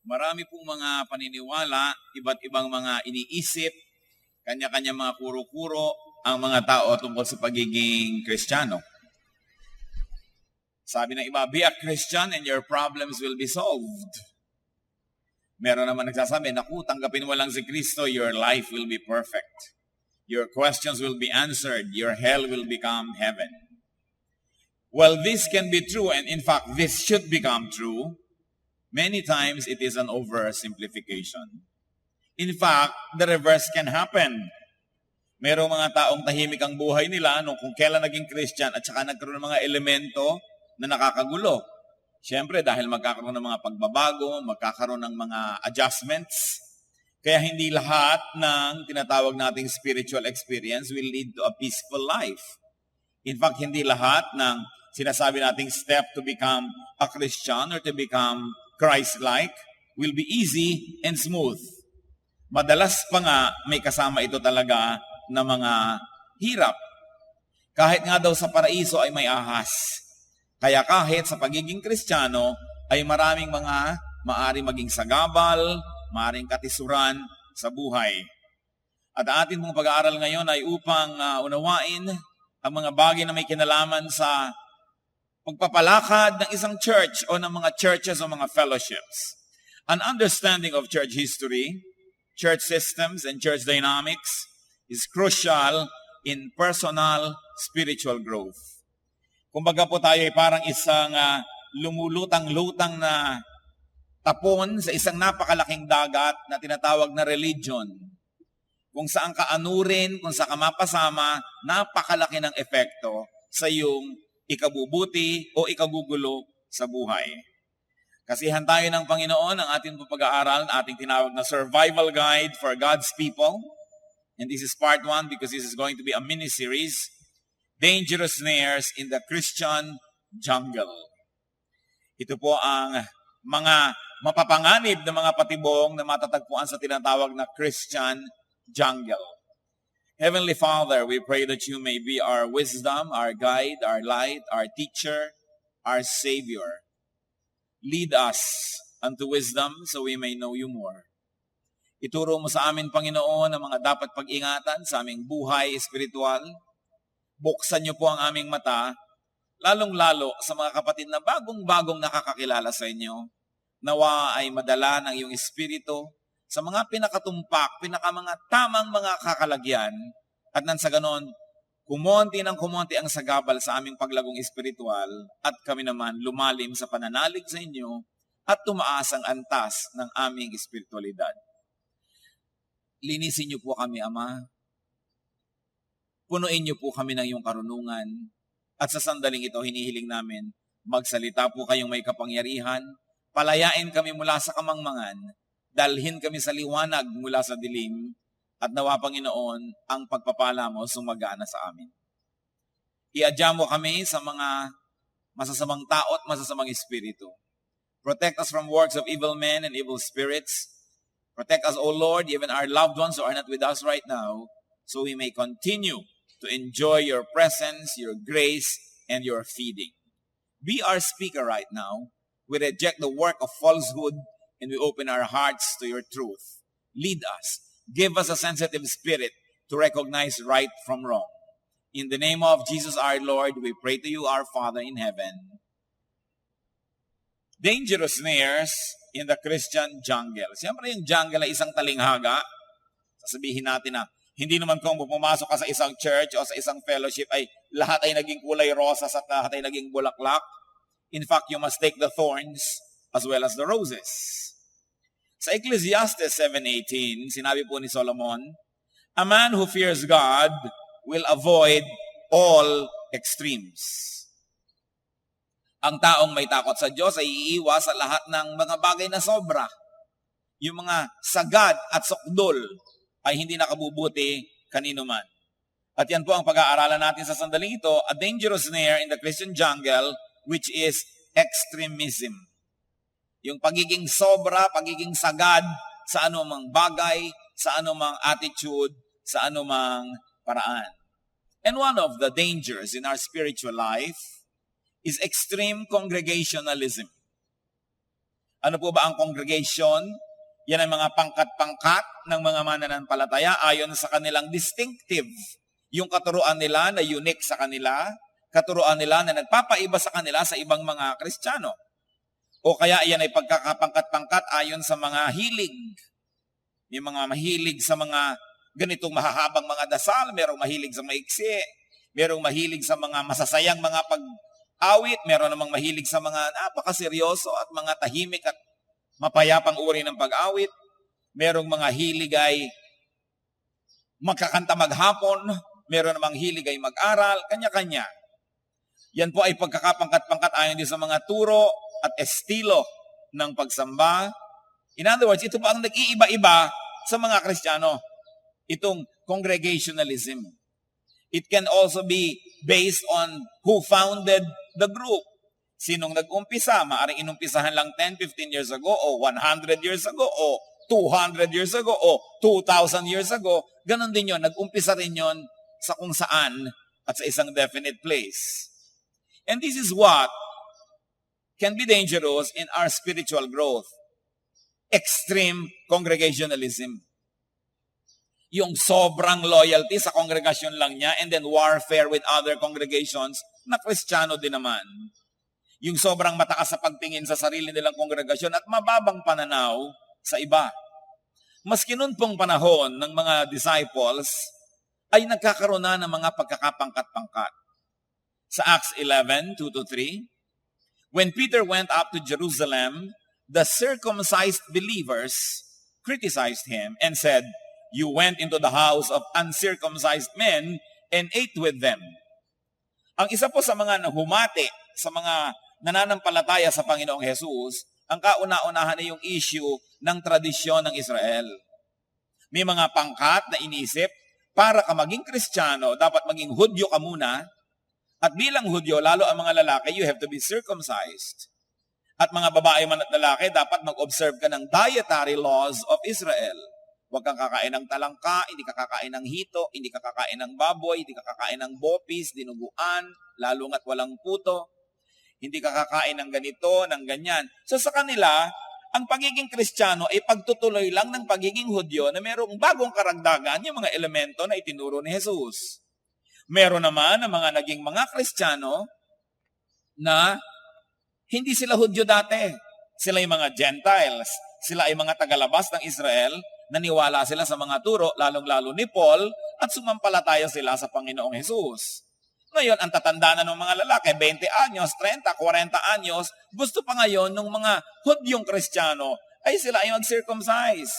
Marami pong mga paniniwala, iba't ibang mga iniisip, kanya-kanya mga kuro-kuro ang mga tao tungkol sa pagiging Kristiyano. Sabi ng iba, be a Christian and your problems will be solved. Meron naman nagsasabi, naku, tanggapin mo lang si Kristo, your life will be perfect. Your questions will be answered. Your hell will become heaven. Well, this can be true, and in fact, this should become true. Many times, it is an oversimplification. In fact, the reverse can happen. Merong mga taong tahimik ang buhay nila nung kung kailan naging Christian at saka nagkaroon ng mga elemento na nakakagulo. Siyempre, dahil magkakaroon ng mga pagbabago, magkakaroon ng mga adjustments, kaya hindi lahat ng tinatawag nating spiritual experience will lead to a peaceful life. In fact, hindi lahat ng sinasabi nating step to become a Christian or to become Christ-like will be easy and smooth. Madalas pa nga may kasama ito talaga na mga hirap. Kahit nga daw sa paraiso ay may ahas. Kaya kahit sa pagiging Kristiyano ay maraming mga maaring maging sagabal, maaring katisuran sa buhay. At atin mong pag-aaral ngayon ay upang unawain ang mga bagay na may kinalaman sa pagpapalakad ng isang church o ng mga churches o mga fellowships. An understanding of church history, church systems, and church dynamics is crucial in personal spiritual growth. Kumbaga po tayo ay parang isang lumulutang-lutang na tapon sa isang napakalaking dagat na tinatawag na religion. Kung saan ka anurin, kung saan ka mapasama, napakalaki ng epekto sa iyong ikabubuti o ikagugulo sa buhay. Kasihan tayo ng Panginoon ang ating pag-aaral, ating tinawag na Survival Guide for God's People. And this is part 1 because this is going to be a mini-series, Dangerous Snares in the Christian Jungle. Ito po ang mga mapapanganib na mga patibong na matatagpuan sa tinatawag na Christian Jungle. Heavenly Father, we pray that you may be our wisdom, our guide, our light, our teacher, our Savior. Lead us unto wisdom so we may know you more. Ituro mo sa amin, Panginoon, ang mga dapat pag-ingatan sa aming buhay espiritual. Buksan niyo po ang aming mata, lalong-lalo sa mga kapatid na bagong-bagong nakakakilala sa inyo. Nawa ay madala ng iyong espiritu sa mga pinakatumpak, mga tamang mga kakalagyan, at nang sa ganon, kumonti ang sagabal sa aming paglagong espiritual, at kami naman lumalim sa pananalig sa inyo, at tumaas ang antas ng aming espiritualidad. Linisin niyo po kami, Ama. Punuin niyo po kami ng iyong karunungan, at sa sandaling ito, hinihiling namin, magsalita po kayong may kapangyarihan, palayain kami mula sa kamangmangan, dalhin kami sa liwanag mula sa dilim, at nawa, Panginoon, ang pagpapala mo sumagana sa amin. Iadya mo kami sa mga masasamang tao at masasamang espiritu. Protect us from works of evil men and evil spirits. Protect us, O Lord, even our loved ones who are not with us right now, so we may continue to enjoy your presence, your grace, and your feeding. Be our speaker right now. We reject the work of falsehood and we open our hearts to your truth. Lead us. Give us a sensitive spirit to recognize right from wrong. In the name of Jesus our Lord, we pray to you, our Father in heaven. Dangerous snares in the Christian jungle. Siyempre yung jungle ay isang talinghaga. Sasabihin natin na hindi naman kung pumasok ka sa isang church o sa isang fellowship ay lahat ay naging kulay rosas at lahat ay naging bulaklak. In fact, you must take the thorns as well as the roses. Sa Ecclesiastes 7:18, sinabi po ni Solomon, a man who fears God will avoid all extremes. Ang taong may takot sa Diyos ay iiwas sa lahat ng mga bagay na sobra. Yung mga sagad at sukdol ay hindi nakabubuti kanino man. At yan po ang pag-aaralan natin sa sandaling ito, a dangerous snare in the Christian jungle, which is extremism. Yung pagiging sobra, pagiging sagad sa anumang bagay, sa anumang attitude, sa anumang paraan. And one of the dangers in our spiritual life is extreme congregationalism. Ano po ba ang congregation? Yan ang mga pangkat-pangkat ng mga mananampalataya ayon sa kanilang distinctive. Yung katuruan nila na unique sa kanila, katuruan nila na nagpapaiba sa kanila sa ibang mga Kristiyano. O kaya yan ay pagkakapangkat-pangkat ayon sa mga hilig. May mga mahilig sa mga ganitong mahahabang mga dasal, merong mahilig sa maiksi, merong mahilig sa mga masasayang mga pag-awit, meron namang mahilig sa mga napakaseryoso at mga tahimik at mapayapang uri ng pag-awit. Merong mga hilig ay magkakanta maghapon, meron namang hilig ay mag-aral, kanya-kanya. Yan po ay pagkakapangkat-pangkat ayon din sa mga turo at estilo ng pagsamba. In other words, ito po ang nag-iiba-iba sa mga Kristiyano. Itong congregationalism. It can also be based on who founded the group. Sinong nag-umpisa? Maaring inumpisahan lang 10, 15 years ago, o 100 years ago, o 200 years ago, o 2,000 years ago. Ganon din yon. Nag-umpisa rin yon sa kung saan at sa isang definite place. And this is what can be dangerous in our spiritual growth. Extreme congregationalism. Yung sobrang loyalty sa congregation lang niya and then warfare with other congregations na Kristiyano din naman. Yung sobrang mataas sa pagtingin sa sarili nilang kongregasyon at mababang pananaw sa iba. Maski noon pong panahon ng mga disciples, ay nagkakaroon na ng mga pagkakapangkat-pangkat. Sa Acts 11, 2-3, when Peter went up to Jerusalem, the circumcised believers criticized him and said, "You went into the house of uncircumcised men and ate with them." Ang isa po sa mga nahumati, sa mga nananampalataya sa Panginoong Jesus, ang kauna-unahan ay yung issue ng tradisyon ng Israel. May mga pangkat na inisip, para ka maging Kristiyano, dapat maging Hudyo ka muna, at bilang Hudyo, lalo ang mga lalaki, you have to be circumcised. At mga babae man at lalaki, dapat mag-observe ka ng dietary laws of Israel. Huwag kang kakain ng talangka, hindi ka kakain ng hito, hindi ka kakain ng baboy, hindi ka kakain ng bopis, dinuguan, lalo nga't walang puto. Hindi ka kakain ng ganito, ng ganyan. So sa kanila, ang pagiging Kristiyano ay pagtutuloy lang ng pagiging Hudyo na mayroong bagong karagdagan yung mga elemento na itinuro ni Jesus. Meron naman ang mga naging mga Kristiyano na hindi sila Hudyo dati. Sila yung mga Gentiles. Sila ay mga tagalabas ng Israel. Naniwala sila sa mga turo, lalong-lalo ni Paul, at sumampalataya sila sa Panginoong Jesus. Ngayon, ang tatanda na ng mga lalaki, 20 anyos, 30, 40 anyos, gusto pa ngayon ng mga Hudyong Kristiyano ay sila ay mag-circumcise.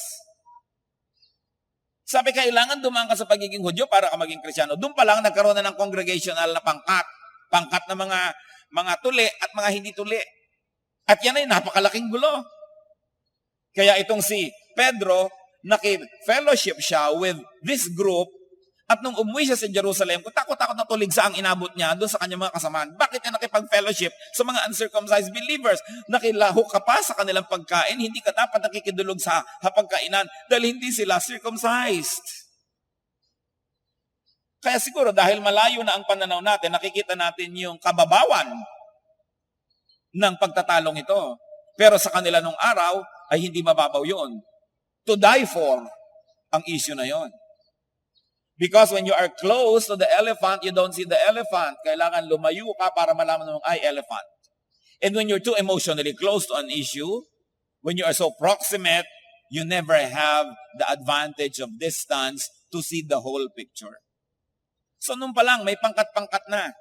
Sabi, kailangan dumaan ka sa pagiging Hudyo para ka maging Kristiyano. Doon pa lang nagkaroon na ng congregational na pangkat. Pangkat na mga tuli at mga hindi tuli. At yan ay napakalaking gulo. Kaya itong si Pedro, naki-fellowship siya with this group. At nung umuwi siya sa Jerusalem, kung takot-takot na tuligsa ang inabot niya doon sa kanyang mga kasamaan, bakit niya nakipag-fellowship sa mga uncircumcised believers? Nakilahok ka pa sa kanilang pagkain, hindi ka dapat nakikidulog sa hapagkainan dahil hindi sila circumcised. Kaya siguro dahil malayo na ang pananaw natin, nakikita natin yung kababawan ng pagtatalong ito. Pero sa kanila nung araw ay hindi mababaw yun. To die for ang issue na yon. Because when you are close to the elephant, you don't see the elephant. Kailangan lumayo ka para malaman mo ay elephant. And when you're too emotionally close to an issue, when you are so proximate, you never have the advantage of distance to see the whole picture. So nung pa lang, may pangkat-pangkat na.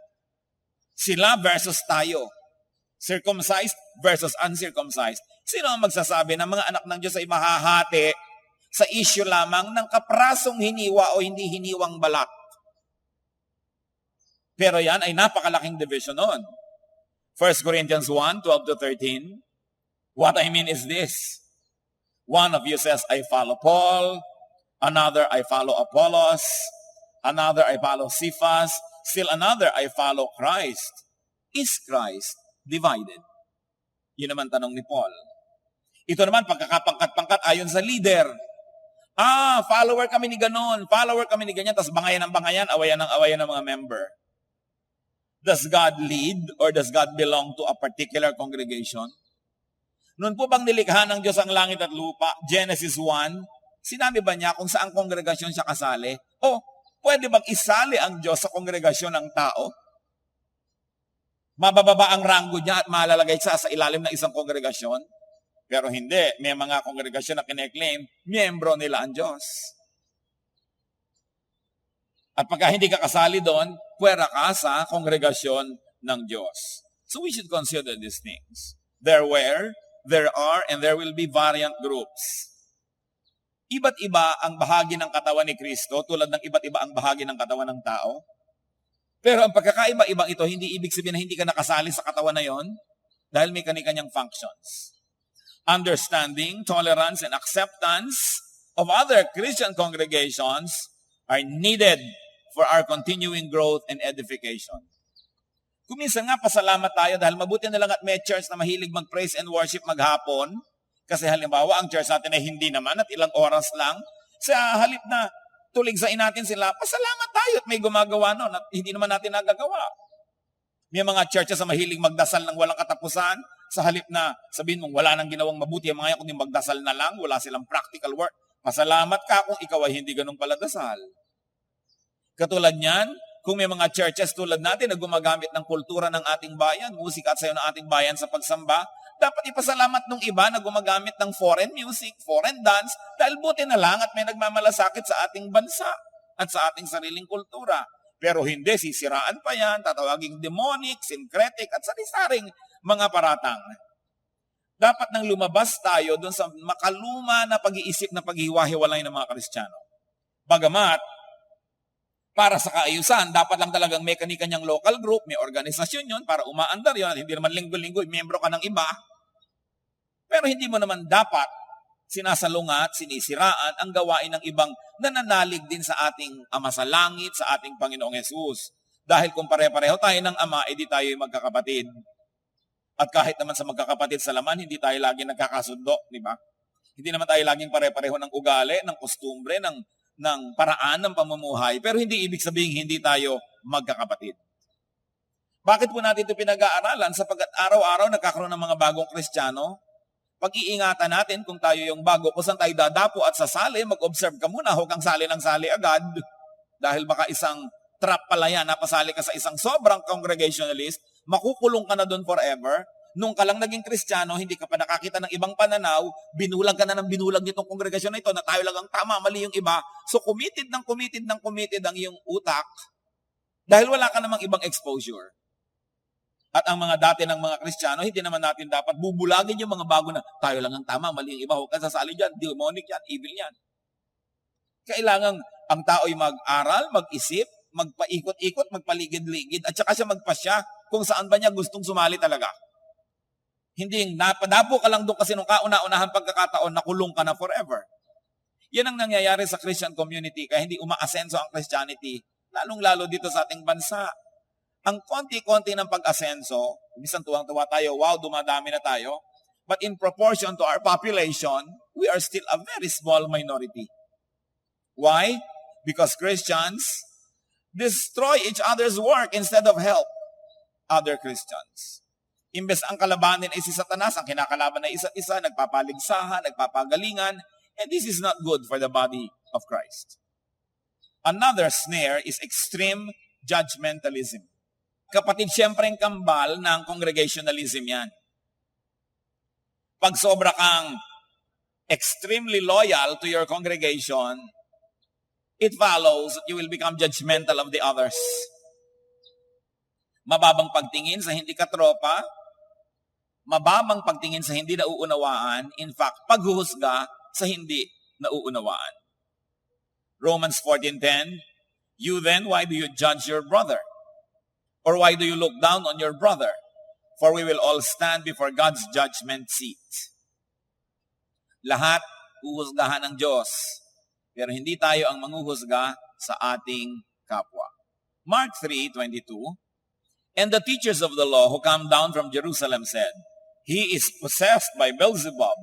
Sila versus tayo. Circumcised versus uncircumcised. Sino ang magsasabi na mga anak ng Diyos ay mahahati sa issue lamang ng kaprasong hiniwa o hindi hiniwang balat? Pero yan ay napakalaking division nun. 1 Corinthians 1, 12-13. What I mean is this. One of you says, I follow Paul. Another, I follow Apollos. Another, I follow Cephas. Still another, I follow Christ. Is Christ divided? Yun naman tanong ni Paul. Ito naman, pagkakapangkat-pangkat ayon sa leader. Follower kami ni ganon, follower kami ni ganyan, tapos bangayan ng bangayan, awayan ng mga member. Does God lead or does God belong to a particular congregation? Noon po bang nilikha ng Diyos ang langit at lupa? Genesis 1, sinabi ba niya kung saang kongregasyon siya kasali? O pwede bang isali ang Diyos sa kongregasyon ng tao? Mabababa ang ranggo niya at malalagay siya sa ilalim ng isang kongregasyon? Pero hindi. May mga kongregasyon na kine-claim, miyembro nila ang Diyos. At pagka hindi ka kasali doon, puwera ka sa kongregasyon ng Diyos. So we should consider these things. There were, there are, and there will be variant groups. Iba't iba ang bahagi ng katawan ni Kristo tulad ng iba't iba ang bahagi ng katawan ng tao. Pero ang pagkakaiba-ibang ito, hindi ibig sabihin na hindi ka nakasali sa katawan na yon dahil may kani-kanyang functions. Understanding, tolerance, and acceptance of other Christian congregations are needed for our continuing growth and edification. Kuminsan nga, pasalamat tayo dahil mabuti na lang at may church na mahilig mag-praise and worship maghapon. Kasi halimbawa, ang church natin ay hindi naman at ilang oras lang. Sa halip na tuligsain natin sila, pasalamat tayo at may gumagawa nun at hindi naman natin nagagawa. May mga churches na mahilig magdasal ng walang katapusan. Sa halip na sabihin mong wala nang ginawang mabuti ang mga yan, kundi magdasal na lang, wala silang practical work. Pasalamat ka kung ikaw ay hindi ganun pala dasal. Katulad niyan, kung may mga churches tulad natin na gumagamit ng kultura ng ating bayan, musika at sayo ng ating bayan sa pagsamba, dapat ipasalamat nung iba na gumagamit ng foreign music, foreign dance, dahil buti na lang at may nagmamalasakit sa ating bansa at sa ating sariling kultura. Pero hindi, sisiraan pa yan, tatawaging demonic, syncretic, at sari-saring mga paratang. Dapat nang lumabas tayo doon sa makaluma na pag-iisip na paghiwa-hiwalay ng mga Kristiyano. Bagamat, para sa kaayusan, dapat lang talagang may kani-kanyang local group, may organisasyon yun para umaandar yun. At hindi naman linggo-linggo, miyembro ka ng iba. Pero hindi mo naman dapat sinasalungat, sinisiraan ang gawain ng ibang nananalig din sa ating Ama sa Langit, sa ating Panginoong Hesus. Dahil kung pare-pareho tayo ng Ama, edi tayo ay magkakapatid. At kahit naman sa magkakapatid sa laman, hindi tayo laging nagkakasundo, di ba? Hindi naman tayo laging pare-pareho ng ugali, ng kostumbre, ng paraan ng pamumuhay, pero hindi ibig sabihin hindi tayo magkakapatid. Bakit po natin ito pinag-aaralan? Sapagkat araw-araw nagkakaroon ng mga bagong Kristiyano. Pag-iingatan natin kung tayo yung bago, kung saan tayo dadapo at sasali, mag-observe ka muna, huwag kang sali ng sali agad. Dahil baka isang trap pala yan, napasali ka sa isang sobrang congregationalist, makukulong ka na doon forever. Nung ka lang naging Kristiyano, hindi ka pa nakakita ng ibang pananaw, binulag ka na ng binulag nitong kongregasyon na ito na tayo lang ang tama, mali yung iba. So committed ang iyong utak dahil wala ka namang ibang exposure. At ang mga dati ng mga Kristiyano, hindi naman natin dapat bubulagin yung mga bago na tayo lang ang tama, mali yung iba, huwag ka sasali dyan, demonic yan, evil yan. Kailangan ang tao'y mag-aral, mag-isip, magpaikot-ikot, magpaligid-ligid, at saka siya magpasya kung saan ba niya gustong sumali talaga. Hindi, napadapo ka lang doon kasi nung kauna-unahang pagkakataon, nakulong ka na forever. Yan ang nangyayari sa Christian community, kaya hindi umaasenso ang Christianity, lalong-lalo dito sa ating bansa. Ang konti-konti ng pag-asenso, minsan tuwang-tuwa tayo, wow, dumadami na tayo, but in proportion to our population, we are still a very small minority. Why? Because Christians destroy each other's work instead of help other Christians. Imbes ang kalabanin ay si Satanas, ang kinakalaban ay isa't isa, nagpapaligsahan, nagpapagalingan, and this is not good for the body of Christ. Another snare is extreme judgmentalism. Kapatid, siyempre ang kambal ng congregationalism yan. Pag sobra kang extremely loyal to your congregation, it follows that you will become judgmental of the others. Mababang pagtingin sa hindi katropa, mababang pagtingin sa hindi nauunawaan, in fact, paghuhusga sa hindi nauunawaan. Romans 14:10, you then, why do you judge your brother? Or why do you look down on your brother? For we will all stand before God's judgment seat. Lahat huhusgahan ng Diyos, pero hindi tayo ang manghuhusga sa ating kapwa. Mark 3:22, and the teachers of the law who come down from Jerusalem said, he is possessed by Beelzebub,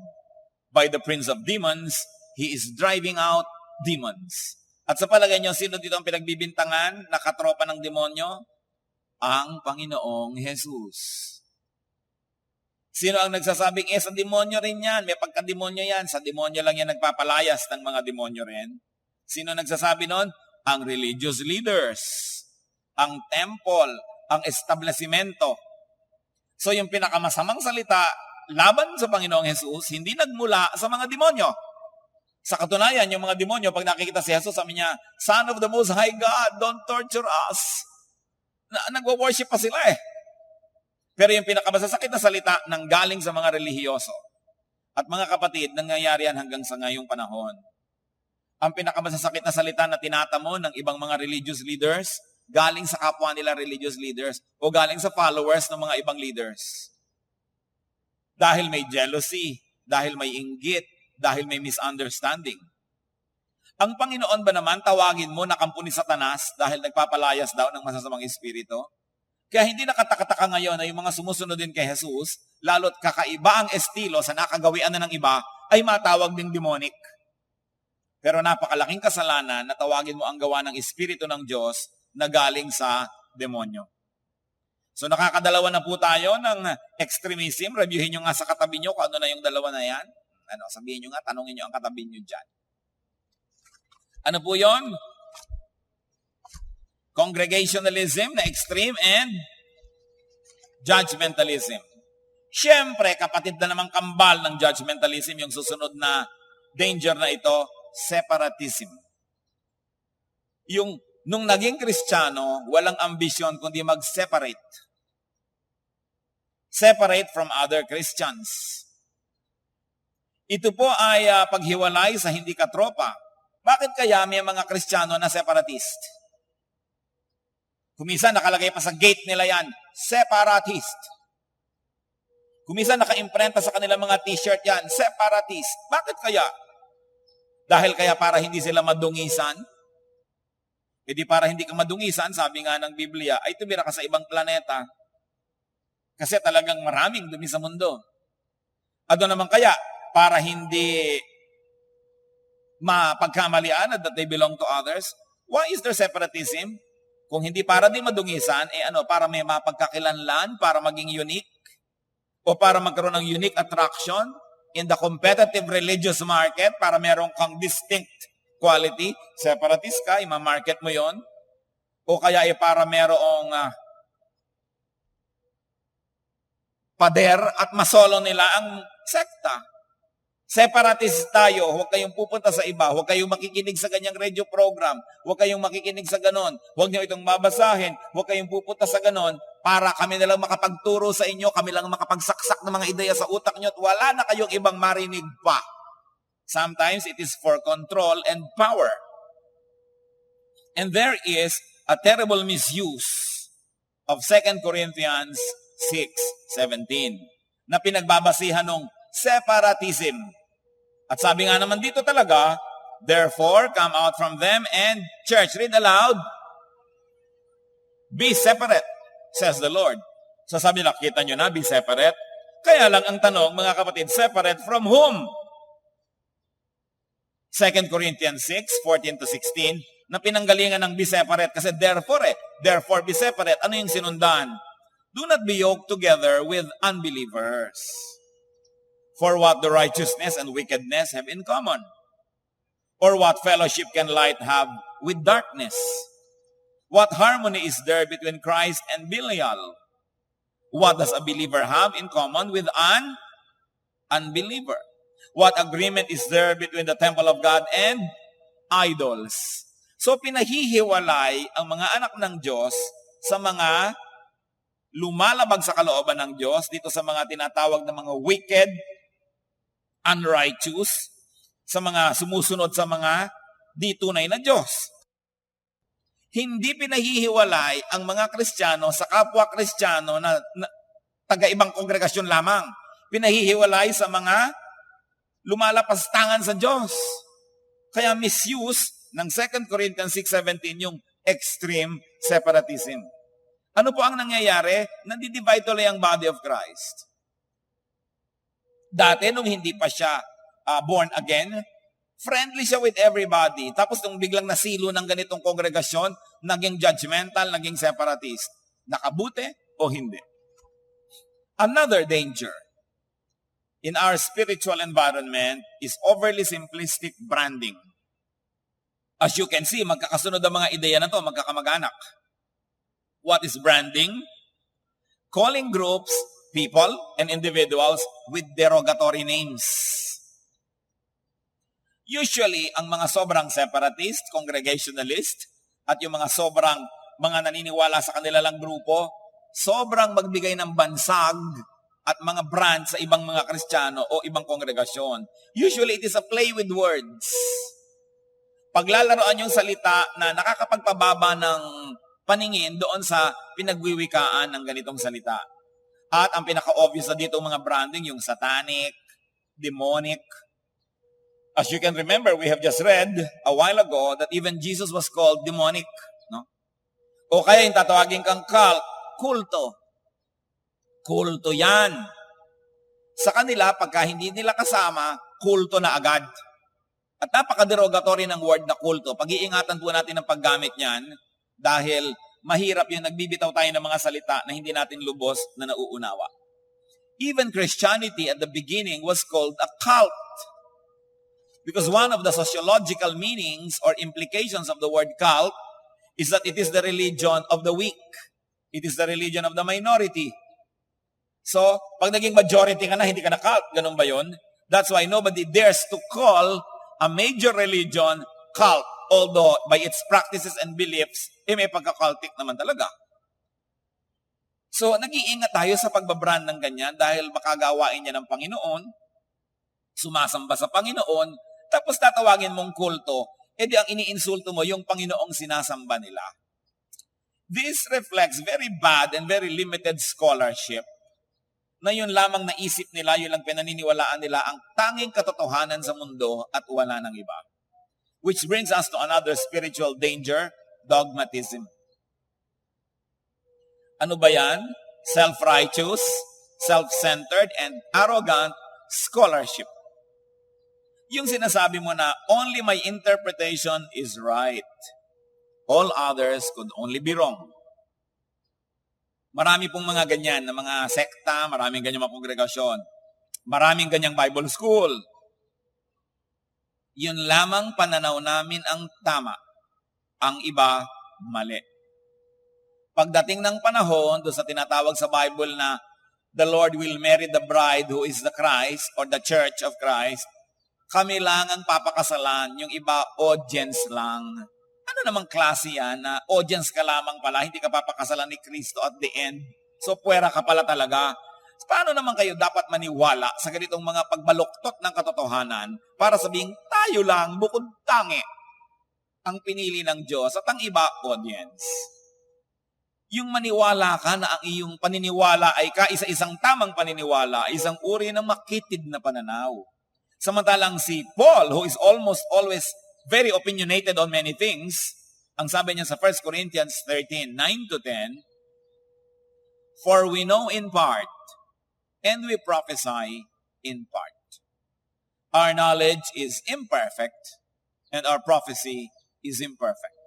by the prince of demons, he is driving out demons. At sa palagay niyo, sino dito ang pinagbibintangan na katropa ng demonyo? Ang Panginoong Jesus. Sino ang nagsasabing, sa demonyo rin yan, may pagka-demonyo yan, sa demonyo lang yan nagpapalayas ng mga demonyo rin? Sino nagsasabi nun? Ang religious leaders, ang temple, ang establishmento. So yung pinakamasamang salita laban sa Panginoong Jesus, hindi nagmula sa mga demonyo. Sa katunayan, yung mga demonyo, pag nakikita si Jesus, sabi niya, Son of the Most High God, don't torture us. Nagwo-worship pa sila eh. Pero yung pinakamasasakit na salita nang galing sa mga relihiyoso. At mga kapatid, nangyayari yan hanggang sa ngayong panahon. Ang pinakamasasakit na salita na tinatamo ng ibang mga religious leaders, galing sa kapwa nila religious leaders o galing sa followers ng mga ibang leaders. Dahil may jealousy, dahil may inggit, dahil may misunderstanding. Ang Panginoon ba naman tawagin mo na kampo ni Satanas dahil nagpapalayas daw ng masasamang espiritu? Kaya hindi nakataka-taka ngayon na yung mga sumusunod din kay Jesus, lalo't kakaiba ang estilo sa nakagawian na ng iba, ay matawag ding demonic. Pero napakalaking kasalanan na tawagin mo ang gawa ng Espiritu ng Diyos na galing sa demonyo. So nakakadalawa na po tayo ng extremism. Reviewin nyo nga sa katabi nyo kung ano na yung dalawa na yan. Sabihin nyo nga, tanungin nyo ang katabi nyo dyan. Ano po yon? Congregationalism na extreme and judgmentalism. Siyempre, kapatid na namang kambal ng judgmentalism, yung susunod na danger na ito, separatism. Nung naging Kristiyano, walang ambisyon kundi mag-separate. Separate from other Christians. Ito po ay paghiwalay sa hindi katropa. Bakit kaya may mga Kristiyano na separatist? Kuminsan nakalagay pa sa gate nila yan, separatist. Kuminsan naka-imprenta sa kanilang mga t-shirt yan, separatist. Bakit kaya? Dahil kaya para hindi sila madungisan? E di para hindi ka madungisan, sabi nga ng Biblia, ay tumira ka sa ibang planeta. Kasi talagang maraming dumi sa mundo. Ano naman kaya? Para hindi mapagkamalian that they belong to others? Why is there separatism? Kung hindi para di madungisan, para may mapagkakilanlan, para maging unique, o para magkaroon ng unique attraction in the competitive religious market, para meron kang distinct quality, separatist ka, ima-market mo yon, o kaya para merong pader at masolo nila ang sekta. Separatist tayo, huwag kayong pupunta sa iba, huwag kayong makikinig sa ganyang radio program, huwag kayong makikinig sa ganon, huwag niyo itong babasahin, huwag kayong pupunta sa ganon, para kami na lang makapagturo sa inyo, kami lang makapagsaksak ng mga ideya sa utak niyo at wala na kayong ibang marinig pa. Sometimes it is for control and power. And there is a terrible misuse of 2 Corinthians 6:17 na pinagbabasihan ng separatism. At sabi nga naman dito talaga, therefore, come out from them and, church, read aloud, be separate, says the Lord. So sabi nila, kita nyo na, be separate. Kaya lang ang tanong, mga kapatid, separate from whom? 2 Corinthians 6:14-16, na pinanggalingan ng be separate kasi therefore be separate. Ano yung sinundan? Do not be yoked together with unbelievers. For what the righteousness and wickedness have in common? Or what fellowship can light have with darkness? What harmony is there between Christ and Belial? What does a believer have in common with an unbeliever? What agreement is there between the temple of God and idols? So pinahihiwalay ang mga anak ng Diyos sa mga lumalabag sa kalooban ng Diyos, dito sa mga tinatawag na mga wicked, unrighteous, sa mga sumusunod sa mga di tunay na Diyos. Hindi pinahihiwalay ang mga Kristiyano sa kapwa Kristiyano na taga-ibang kongregasyon lamang. Pinahihiwalay sa mga lumalapastangan sa Diyos. Kaya misuse ng 2 Corinthians 6:17 yung extreme separatism. Ano po ang nangyayari? Nandidivide tuloy ang body of Christ. Dati, nung hindi pa siya born again, friendly siya with everybody. Tapos nung biglang nasilo ng ganitong kongregasyon, naging judgmental, naging separatist. Nakabuti o hindi? Another danger. in our spiritual environment is overly simplistic branding. As you can see, magkakasunod ang mga ideya na to, magkakamag-anak. What is branding? Calling groups, people, and individuals with derogatory names. Usually, ang mga sobrang separatist, congregationalist, at yung mga sobrang mga naniniwala sa kanila lang grupo, sobrang magbigay ng bansag at mga brand sa ibang mga Kristiyano o ibang kongregasyon. Usually, it is a play with words. Paglalaroan yung salita na nakakapagpababa ng paningin doon sa pinagwiwikaan ng ganitong salita. At ang pinaka-obvious na dito mga branding, yung satanic, demonic. As you can remember, we have just read a while ago that even Jesus was called demonic. No? O kaya yung tatawagin kang cult, kulto. Kulto yan. Sa kanila, pagka hindi nila kasama, kulto na agad. At napaka-derogatory ng word na kulto. Pag-iingatan po natin ang paggamit niyan dahil mahirap yung nagbibitaw tayo ng mga salita na hindi natin lubos na nauunawa. Even Christianity at the beginning was called a cult. Because one of the sociological meanings or implications of the word cult is that it is the religion of the weak. It is the religion of the minority. So, pag naging majority ka na, hindi ka na cult. Ganun ba yun? That's why nobody dares to call a major religion cult, although by its practices and beliefs, may pagka-cultic naman talaga. So, nag-iingat tayo sa pagbabrand ng ganyan dahil baka gawain niya ng Panginoon, sumasamba sa Panginoon, tapos tatawagin mong kulto, edi ang iniinsulto mo yung Panginoong sinasamba nila. This reflects very bad and very limited scholarship na yun lamang naisip nila, yun lang pinaniniwalaan nila ang tanging katotohanan sa mundo at wala nang iba. Which brings us to another spiritual danger, dogmatism. Ano ba yan? Self-righteous, self-centered, and arrogant scholarship. Yung sinasabi mo na only my interpretation is right. All others could only be wrong. Marami pong mga ganyan na mga sekta, maraming ganyan mga kongregasyon, maraming ganyang Bible school. Yun lamang pananaw namin ang tama, ang iba mali. Pagdating ng panahon, doon sa tinatawag sa Bible na the Lord will marry the bride who is the Christ or the Church of Christ, kami lang ang papakasalan, yung iba audience lang. Ano namang klase yan na audience ka lamang pala, hindi ka papakasalan ni Kristo at the end. So puwera ka pala talaga. Paano naman kayo dapat maniwala sa ganitong mga pagbaluktot ng katotohanan para sabing tayo lang, bukod tangi, ang pinili ng Diyos at ang iba audience? Yung maniwala ka na ang iyong paniniwala ay kaisa-isang tamang paniniwala, isang uri ng makitid na pananaw. Samantalang si Paul, who is almost always very opinionated on many things, ang sabi niya sa 1 Corinthians 13, 9-10, for we know in part, and we prophesy in part. Our knowledge is imperfect, and our prophecy is imperfect.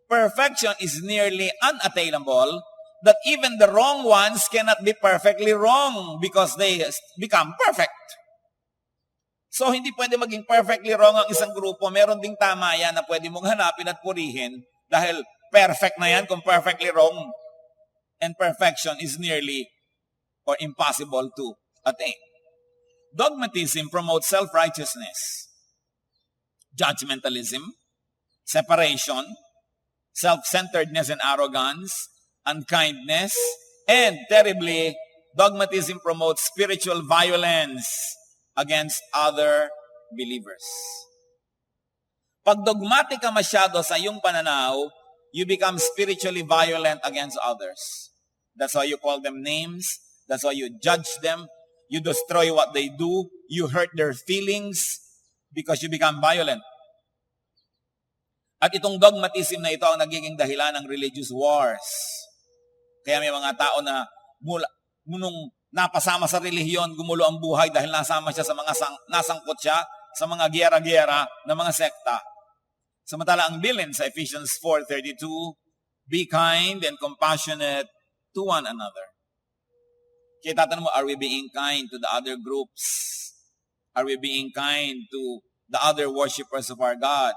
Perfection is nearly unattainable, that even the wrong ones cannot be perfectly wrong because they become perfect. So, hindi pwede maging perfectly wrong ang isang grupo. Meron ding tama yan na pwede mong hanapin at purihin dahil perfect na yan kung perfectly wrong. And perfection is nearly or impossible to attain. Dogmatism promotes self-righteousness, judgmentalism, separation, self-centeredness and arrogance, unkindness, and terribly, dogmatism promotes spiritual violence against other believers. Pag dogmatic ka masyado sa iyong pananaw, you become spiritually violent against others. That's why you call them names. That's why you judge them. You destroy what they do. You hurt their feelings because you become violent. At itong dogmatism na ito ang nagiging dahilan ng religious wars. Kaya may mga tao na nung napasama sa relihiyon, gumulo ang buhay dahil nasama siya sa mga nasangkot siya sa mga giyera-giyera ng mga sekta. Samantala ang bilin sa Ephesians 4:32, be kind and compassionate to one another. Kaya tatanong mo, are we being kind to the other groups? Are we being kind to the other worshipers of our God?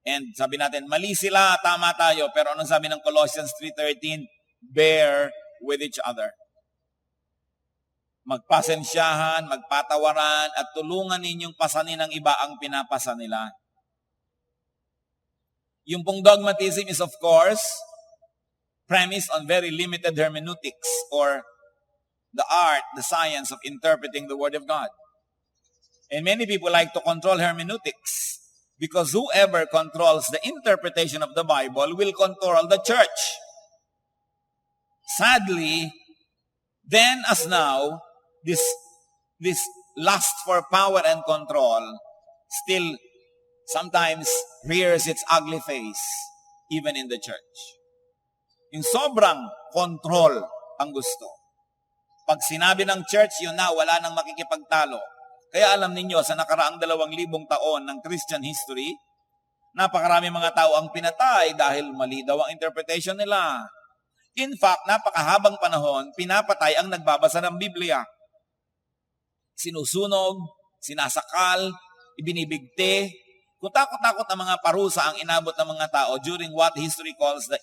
And sabi natin, mali sila, tama tayo. Pero anong sabi ng Colossians 3:13? Bear with each other. Magpasensyahan, magpatawaran, at tulungan ninyong pasanin ng iba ang pinapasa nila. Yung pong dogmatism is of course premised on very limited hermeneutics or the art, the science of interpreting the Word of God. And many people like to control hermeneutics because whoever controls the interpretation of the Bible will control the church. Sadly, then as now, this lust for power and control still sometimes rears its ugly face even in the church. Yung sobrang control ang gusto. Pag sinabi ng church, yun na, wala nang makikipagtalo. Kaya alam ninyo, sa nakaraang 2,000 taon ng Christian history, napakarami mga tao ang pinatay dahil mali daw ang interpretation nila. In fact, napakahabang panahon, pinapatay ang nagbabasa ng Biblia. Sinusunog, sinasakal, ibinibigti. Kung takot-takot ang mga parusa ang inabot ng mga tao during what history calls the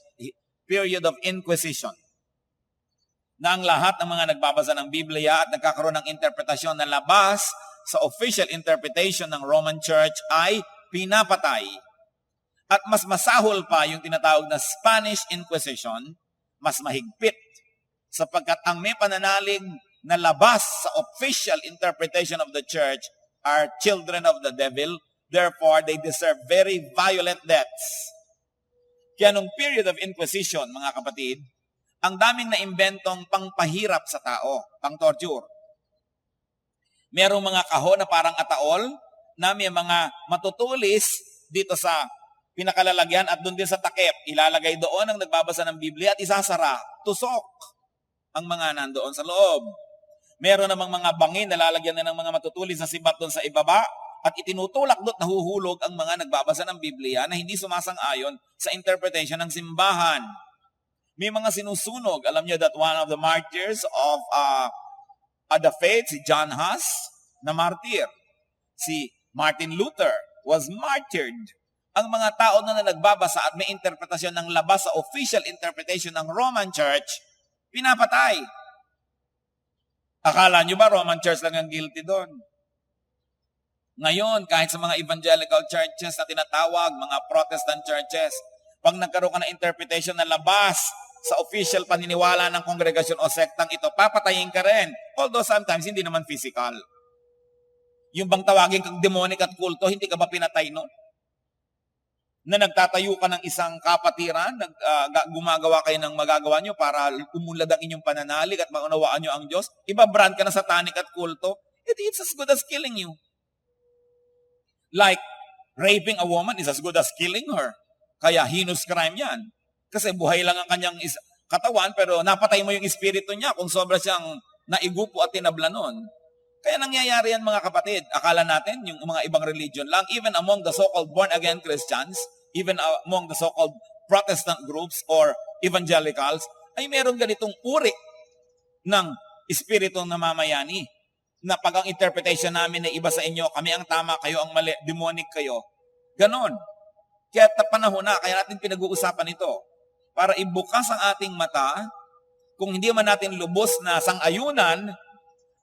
period of Inquisition. Na ang lahat ng mga nagbabasa ng Biblia at nagkakaroon ng interpretasyon na labas sa official interpretation ng Roman Church ay pinapatay. At mas masahol pa yung tinatawag na Spanish Inquisition, mas mahigpit, sapagkat ang may pananalig na labas sa official interpretation of the church are children of the devil, therefore they deserve very violent deaths. Kaya nung period of Inquisition, mga kapatid, ang daming naimbentong pangpahirap sa tao, pang torture. Merong mga kahon na parang ataol na may mga matutulis dito sa pinakalalagyan at doon din sa takip. Ilalagay doon ang nagbabasa ng Biblia at isasara, tusok ang mga nandoon sa loob. Meron namang mga bangin na lalagyan na ng mga matutulis na sibat doon sa ibaba at itinutulak doon, nahuhulog ang mga nagbabasa ng Biblia na hindi sumasang-ayon sa interpretation ng simbahan. May mga sinusunog. Alam niyo that one of the martyrs of the faith, si John Huss, na martyr. Si Martin Luther was martyred. Ang mga tao na nagbabasa at may interpretasyon ng labas sa official interpretation ng Roman Church, pinapatay. Akala niyo ba Roman Church lang ang guilty doon? Ngayon, kahit sa mga evangelical churches na tinatawag, mga Protestant churches, pag nagkaroon ka ng interpretation na labas sa official paniniwala ng kongregasyon o sektang ito, papatayin ka rin. Although sometimes, hindi naman physical. Yung bang tawagin kang demonic at kulto, hindi ka ba pinatay nun? Na nagtatayo ka ng isang kapatiran, gumagawa kayo ng magagawa nyo para umunlad ang inyong pananalig at maunawaan nyo ang Diyos, ibabrand ka na satanic at kulto, it's as good as killing you. Like, raping a woman is as good as killing her. Kaya heinous crime yan. Kasi buhay lang ang kanyang katawan, pero napatay mo yung espiritu niya kung sobra siyang naigupo at tinabla nun. Kaya nangyayari yan, mga kapatid. Akala natin, yung mga ibang religion lang, even among the so-called born-again Christians, even among the so-called Protestant groups or evangelicals, ay meron ganitong uri ng espiritu na mamayani. Na pag ang interpretation namin ay iba sa inyo, kami ang tama, kayo ang mali, demonic kayo. Ganon. Kaya panahon na, kaya natin pinag-uusapan ito. Para ibukas ang ating mata, kung hindi man natin lubos na sang-ayunan,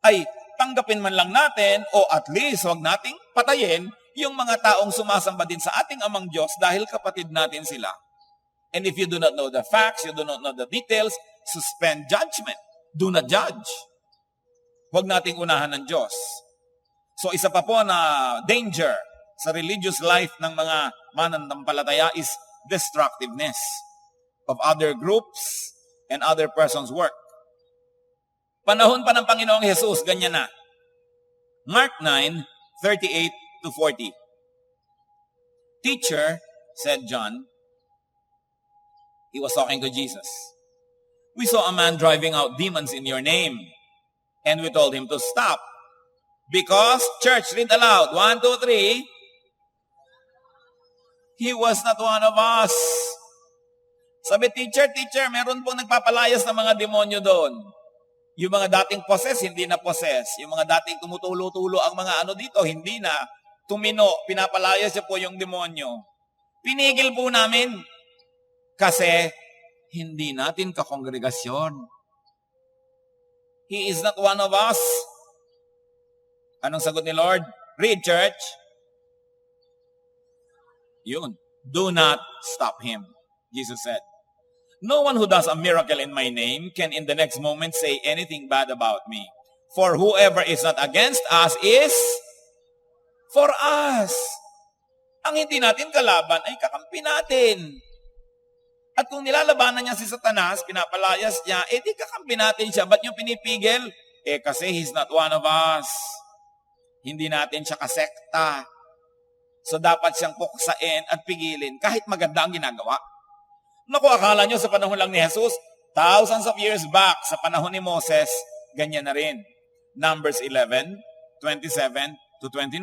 ay tanggapin man lang natin, o at least wag nating patayin, yung mga taong sumasamba din sa ating amang Diyos dahil kapatid natin sila. And if you do not know the facts, you do not know the details, suspend judgment. Do not judge. Huwag nating unahan ng Diyos. So isa pa po na danger sa religious life ng mga mananampalataya is destructiveness of other groups and other persons' work. Panahon pa ng Panginoong Jesus, ganyan na. Mark 9:38-40. Teacher, said John, he was talking to Jesus, we saw a man driving out demons in your name, and we told him to stop. Because, church, read aloud. 1, 2, 3. He was not one of us. Sabi, teacher, meron pong nagpapalayas ng mga demonyo doon. Yung mga dating possess, hindi na possess. Yung mga dating tumutulo-tulo ang mga ano dito, hindi na. Tumino, pinapalaya siya po yung demonyo. Pinigil po namin. Kasi, hindi natin kakongregasyon. He is not one of us. Anong sagot ni Lord? Read, church. Yun. Do not stop him, Jesus said. No one who does a miracle in my name can in the next moment say anything bad about me. For whoever is not against us is for us. Ang hindi natin kalaban ay kakampi natin. At kung nilalabanan niya si Satanas, pinapalayas niya, di kakampi natin siya. Ba't niyo pinipigil? Kasi he's not one of us. Hindi natin siya kasekta. So dapat siyang puksain at pigilin kahit maganda ang ginagawa. Naku, akala nyo sa panahon lang ni Jesus, thousands of years back, sa panahon ni Moses, ganyan na rin. Numbers 11, 27 to 29.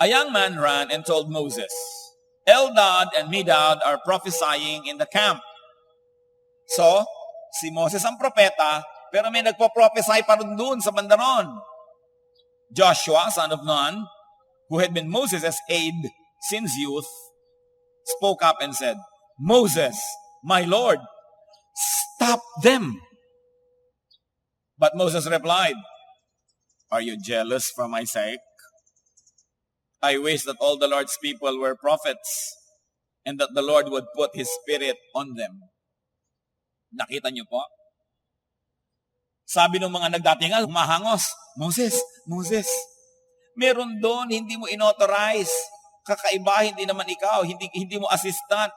A young man ran and told Moses, Eldad and Medad are prophesying in the camp. So, si Moses ang propeta, pero may nagpo-prophesy pa rin doon sa bandaron. Joshua, son of Nun, who had been Moses' aide since youth, spoke up and said, Moses, my Lord, stop them. But Moses replied, Are you jealous for my sake? I wish that all the Lord's people were prophets and that the Lord would put His Spirit on them. Nakita niyo po? Sabi ng mga nagdatingan, humahangos, Moses, meron doon, hindi mo inauthorize. Kakaiba, hindi naman ikaw, hindi mo assistant.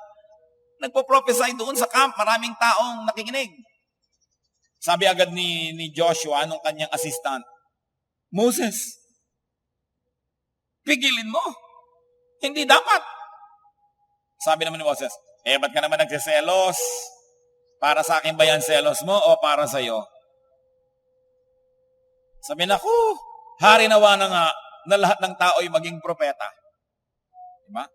Nagpo-prophesy doon sa camp, maraming taong nakikinig. Sabi agad ni Joshua, nung kanyang assistant, Moses, pigilin mo. Hindi dapat. Sabi naman ni Moses, ba't ka naman nagsiselos? Para sa akin ba yan selos mo o para sa'yo? Sabi na, hari nawa na nga na lahat ng tao ay maging propeta. Diba?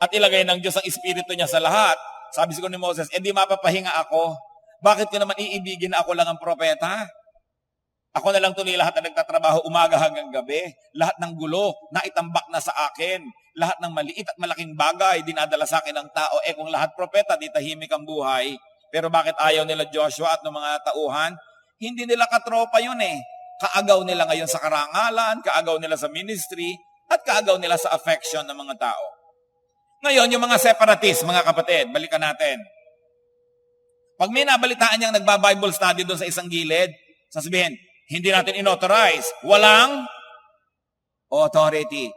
At ilagay ng Diyos ang Espiritu niya sa lahat. Sabi siguro ni Moses, di mapapahinga ako. Bakit ko naman iibigin na ako lang ang propeta? Ako na lang tuloy lahat na nagtatrabaho umaga hanggang gabi. Lahat ng gulo na itambak na sa akin. Lahat ng maliit at malaking bagay dinadala sa akin ng tao. Kung lahat propeta, di tahimik ang buhay. Pero bakit ayaw nila Joshua at ng mga tauhan? Hindi nila katropa yun Kaagaw nila ngayon sa karangalan, kaagaw nila sa ministry, at kaagaw nila sa affection ng mga tao. Ngayon, yung mga separatists, mga kapatid, balikan natin. Pag may nabalitaan niyang nagba-Bible study doon sa isang gilid, sasabihin, hindi natin inauthorize, walang authority.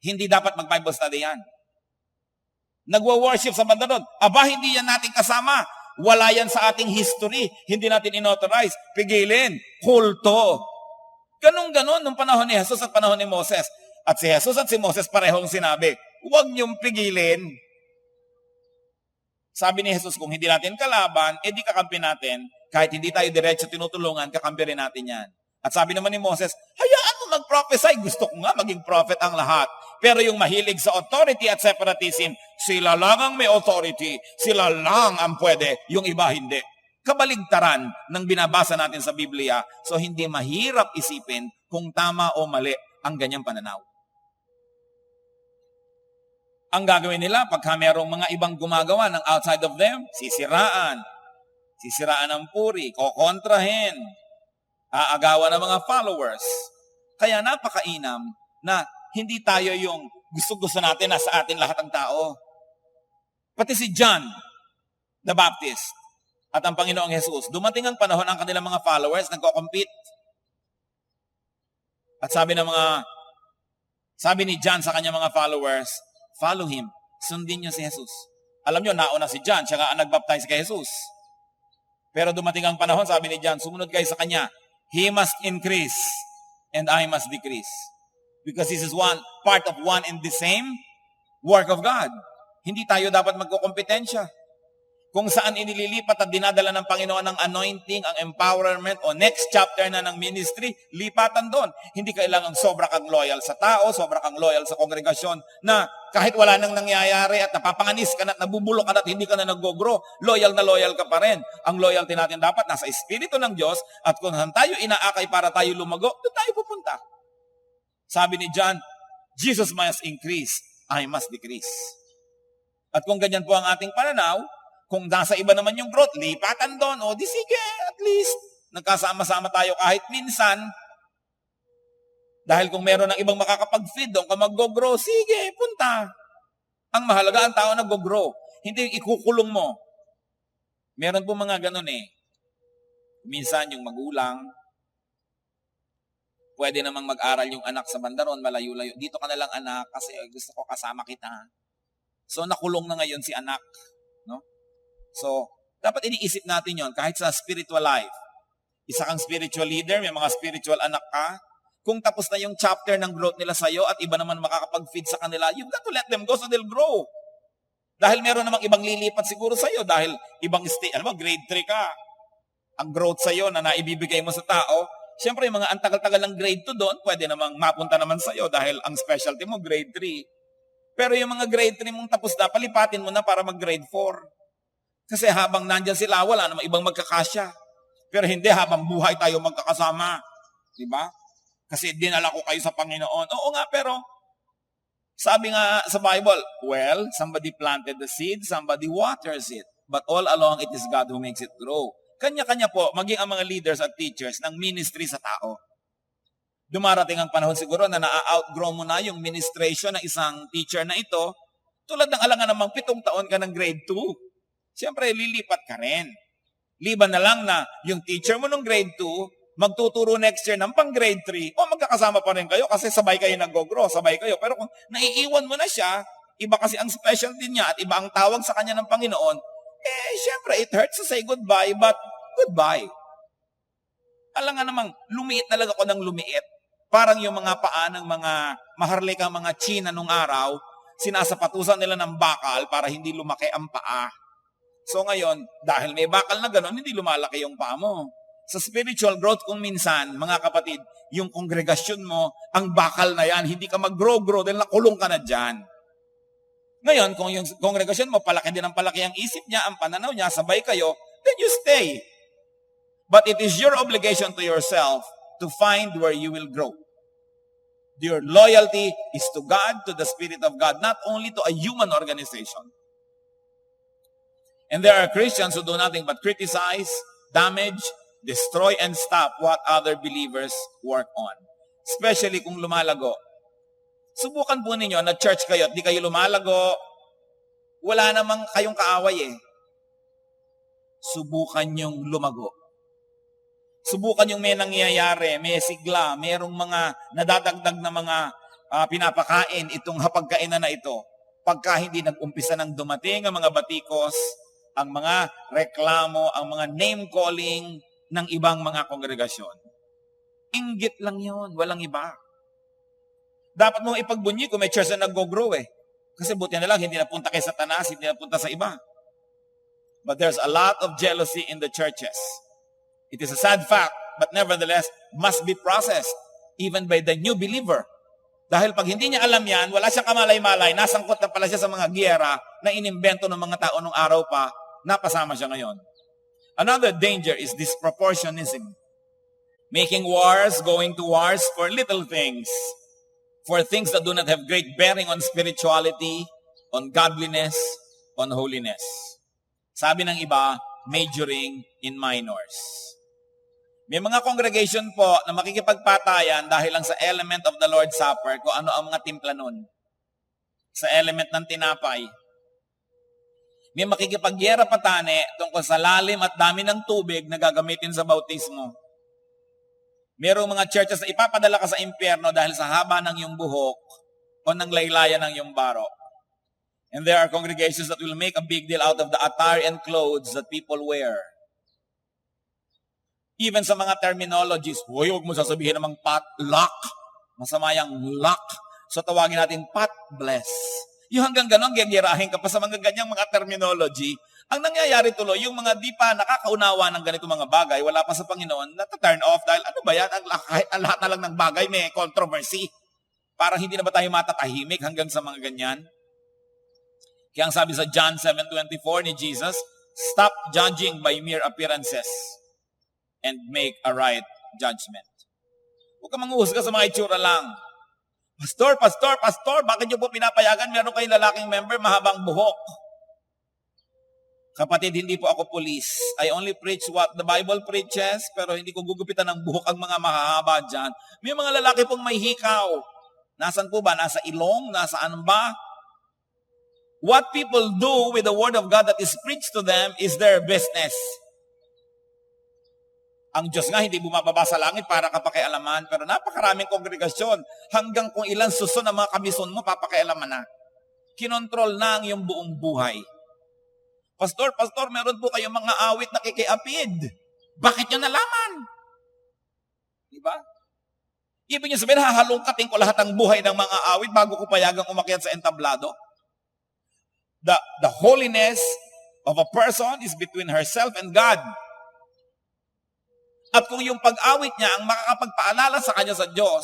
Hindi dapat mag-Bible study yan. Nagwa-worship sa banda doon, hindi yan natin kasama. Wala yan sa ating history. Hindi natin inauthorize. Pigilin. Kulto. Ganon-ganon nung panahon ni Jesus at panahon ni Moses. At si Jesus at si Moses parehong sinabi, huwag niyong pigilin. Sabi ni Jesus, kung hindi natin kalaban, di kakampi natin. Kahit hindi tayo diretso tinutulungan, kakampi rin natin yan. At sabi naman ni Moses, hayaan mo mag-prophesy. Gusto ko nga maging prophet ang lahat. Pero yung mahilig sa authority at separatism, sila lang ang may authority. Sila lang ang pwede, yung iba hindi. Kabaligtaran ng binabasa natin sa Biblia. So hindi mahirap isipin kung tama o mali ang ganyang pananaw. Ang gagawin nila pagka merong mga ibang gumagawa ng outside of them, sisiraan. Sisiraan ng puri, kokontrahin. Aagawan ng mga followers. Kaya napakainam na hindi tayo yung gusto-gusto natin na sa atin lahat ng tao. Pati si John the Baptist at ang Panginoong Jesus, dumating ang panahon ang kanilang mga followers nagko-compete. At sabi ni John sa kanyang mga followers, follow him. Sundin niyo si Jesus. Alam niyo, nauna si John, siya nga ang nagbaptize kay Jesus. Pero dumating ang panahon, sabi ni John, sumunod kayo sa kanya. He must increase and I must decrease. Because this is part of one and the same work of God. Hindi tayo dapat magkukompetensya. kung saan inililipat at dinadala ng Panginoon ng anointing, ang empowerment o next chapter na ng ministry, lipatan doon. Hindi kailangang sobra kang loyal sa tao, sobra kang loyal sa kongregasyon na kahit wala nang nangyayari at napapanganis ka na at nabubulok ka na at hindi ka na nag-grow, loyal na loyal ka pa rin. Ang loyalty natin dapat nasa Espiritu ng Diyos at kung saan tayo inaakay para tayo lumago, doon tayo pupunta. Sabi ni John, Jesus must increase, I must decrease. At kung ganyan po ang ating pananaw, kung nasa iba naman yung growth, lipatan doon. O di sige, at least, nagkasama-sama tayo kahit minsan. Dahil kung meron ng ibang makakapag-feed doon, kung mag-grow, sige, punta. Ang mahalaga, ang tao nag-grow. Hindi ikukulong mo. Meron po mga ganun eh. Minsan yung magulang, pwede namang mag-aral yung anak sa bandaron, malayo-layo. Dito ka na lang anak, kasi gusto ko kasama kita. So nakulong na ngayon si anak. No? So, dapat iniisip natin yon kahit sa spiritual life. Isa kang spiritual leader, may mga spiritual anak ka. Kung tapos na yung chapter ng growth nila sa'yo at iba naman makakapag-feed sa kanila, you've got to let them go so they'll grow. Dahil meron namang ibang lilipat siguro sa'yo dahil ibang grade 3 ka. Ang growth sa'yo na naibibigay mo sa tao, siyempre yung mga antagal-tagal ng grade 2 doon, pwede namang mapunta naman sa'yo dahil ang specialty mo grade 3. Pero yung mga grade 3 mong tapos na, palipatin mo na para mag-grade 4. Kasi habang nandyan sila, wala namang ibang magkakasya. Pero hindi, habang buhay tayo magkakasama. Diba? Kasi dinala ko kayo sa Panginoon. Oo nga, pero sabi nga sa Bible, well, somebody planted the seed, somebody waters it. But all along, it is God who makes it grow. Kanya-kanya po, maging ang mga leaders at teachers ng ministry sa tao. Dumarating ang panahon siguro na na-outgrow mo na yung ministration ng isang teacher na ito, tulad ng alangan namang 7 taon ka ng grade 2. Siyempre, lilipat ka rin. Liban na lang na yung teacher mo nung grade 2, magtuturo next year ng pang grade 3, o magkakasama pa rin kayo kasi sabay kayo nag-grow, sabay kayo. Pero kung naiiwan mo na siya, iba kasi ang specialty niya at iba ang tawag sa kanya ng Panginoon, siyempre, it hurts to say goodbye, but goodbye. Alangan namang, lumiit talaga ako ng lumiit. Parang yung mga paa ng mga maharlikang mga China nung araw, sinasapatusan nila ng bakal para hindi lumaki ang paa. So ngayon, dahil may bakal na gano'n, hindi lumalaki yung paa mo. Sa spiritual growth, kung minsan, mga kapatid, yung kongregasyon mo, ang bakal na yan, hindi ka mag-grow dahil nakulong ka na dyan. Ngayon, kung yung kongregasyon mo, palaki din ang palaki ang isip niya, ang pananaw niya, sabay kayo, then you stay. But it is your obligation to yourself to find where you will grow. Your loyalty is to God, to the Spirit of God, not only to a human organization. And there are Christians who do nothing but criticize, damage, destroy, and stop what other believers work on. Especially kung lumalago. Subukan po ninyo na church kayo at di kayo lumalago, wala namang kayong kaaway eh. Subukan yung lumago. Subukan yung may nangyayari, may sigla, mayroong mga nadadagdag na mga pinapakain itong hapagkainan na ito. Pagka hindi nag-umpisa ng dumating ang mga batikos, ang mga reklamo, ang mga name-calling ng ibang mga kongregasyon. Inggit lang yon, walang iba. Dapat mong ipagbunyi kung may church na nag-grow eh. Kasi buti na lang, hindi napunta kay Satanas, hindi napunta sa iba. But there's a lot of jealousy in the churches. It is a sad fact, but nevertheless, must be processed even by the new believer. Dahil pag hindi niya alam yan, wala siyang kamalay-malay, nasangkot na pala siya sa mga giyera na inimbento ng mga tao nung araw pa, napasama siya ngayon. Another danger is disproportionism. Making wars, going to wars for little things. For things that do not have great bearing on spirituality, on godliness, on holiness. Sabi ng iba, majoring in minors. May mga congregation po na makikipagpatayan dahil lang sa element of the Lord's Supper, kung ano ang mga timpla nun. Sa element ng tinapay. May makikipagyera patane tungkol sa lalim at dami ng tubig na gagamitin sa bautismo. Merong mga churches na ipapadala ka sa impyerno dahil sa haba ng iyong buhok o ng laylayan ng iyong baro. And there are congregations that will make a big deal out of the attire and clothes that people wear. Even sa mga terminologies, huwag mo sasabihin namang potluck. Masama yung luck. So tawagin natin pot bless. Yung hanggang ganon, gagirahin ka pa sa mga ganyang mga terminology Ang nangyayari tuloy, yung mga di pa nakakaunawa ng ganito mga bagay, wala pa sa Panginoon, nata-turn off dahil ano ba yan? Ang lahat na lang ng bagay may controversy. Parang hindi na ba tayo matatahimik hanggang sa mga ganyan? Kaya ang sabi sa John 7:24 ni Jesus, stop judging by mere appearances and make a right judgment. Huwag ka manghuhusga sa mga itsura lang. Pastor, bakit niyo po pinapayagan? Meron kayong lalaking member, mahabang buhok. Kapatid, hindi po ako police. I only preach what the Bible preaches, pero hindi ko gugupitan ng buhok ang mga mahahaba dyan. May mga lalaki pong may hikaw. Nasaan po ba? Nasa ilong? Nasaan ba? What people do with the word of God that is preached to them is their business. Ang Diyos nga hindi bumababa sa langit para kapakialaman, pero napakaraming kongregasyon. Hanggang kung ilan suso na mga kamison mo, papakialaman na. Kinontrol na ang iyong buong buhay. Pastor, meron po kayong mga awit na kikiapid. Bakit nyo nalaman? Diba? Ibig nyo sabihin, hahalongkatin ko lahat ng buhay ng mga awit bago ko payagang umakyat sa entablado? The holiness of a person is between herself and God. At kung yung pag-awit niya ang makakapagpaalala sa kanya sa Diyos,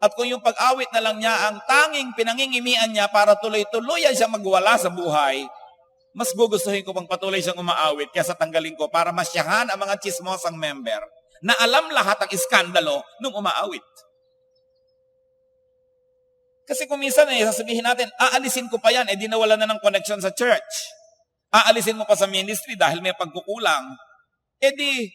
at kung yung pag-awit na lang niya ang tanging pinangingimian niya para tuloy-tuloy siya magwala sa buhay, mas gugustuhin ko pang patuloy siyang umaawit kaysa tanggalin ko para masyahan ang mga chismosang member na alam lahat ang iskandalo nung umaawit. Kasi kung minsan sasabihin natin, aalisin ko pa yan, di nawala na ng connection sa church. Aalisin mo pa sa ministry dahil may pagkukulang. Di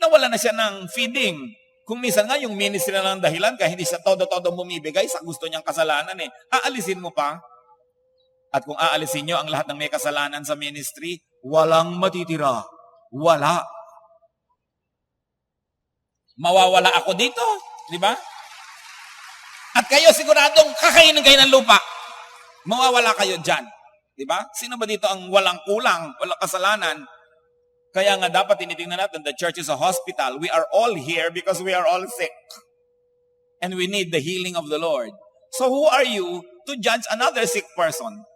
nawala na siya ng feeding. Kung minsan nga yung ministry na lang dahilan kaya hindi siya todo-todo bumibigay sa gusto niyang kasalanan aalisin mo pa. At kung aalisin nyo ang lahat ng may kasalanan sa ministry, walang matitira. Wala. Mawawala ako dito. Di ba? At kayo siguradong kakainin kayo ng lupa. Mawawala kayo dyan. Di ba? Sino ba dito ang walang kulang, walang kasalanan? Kaya nga dapat tinitingnan natin, the church is a hospital. We are all here because we are all sick. And we need the healing of the Lord. So who are you to judge another sick person?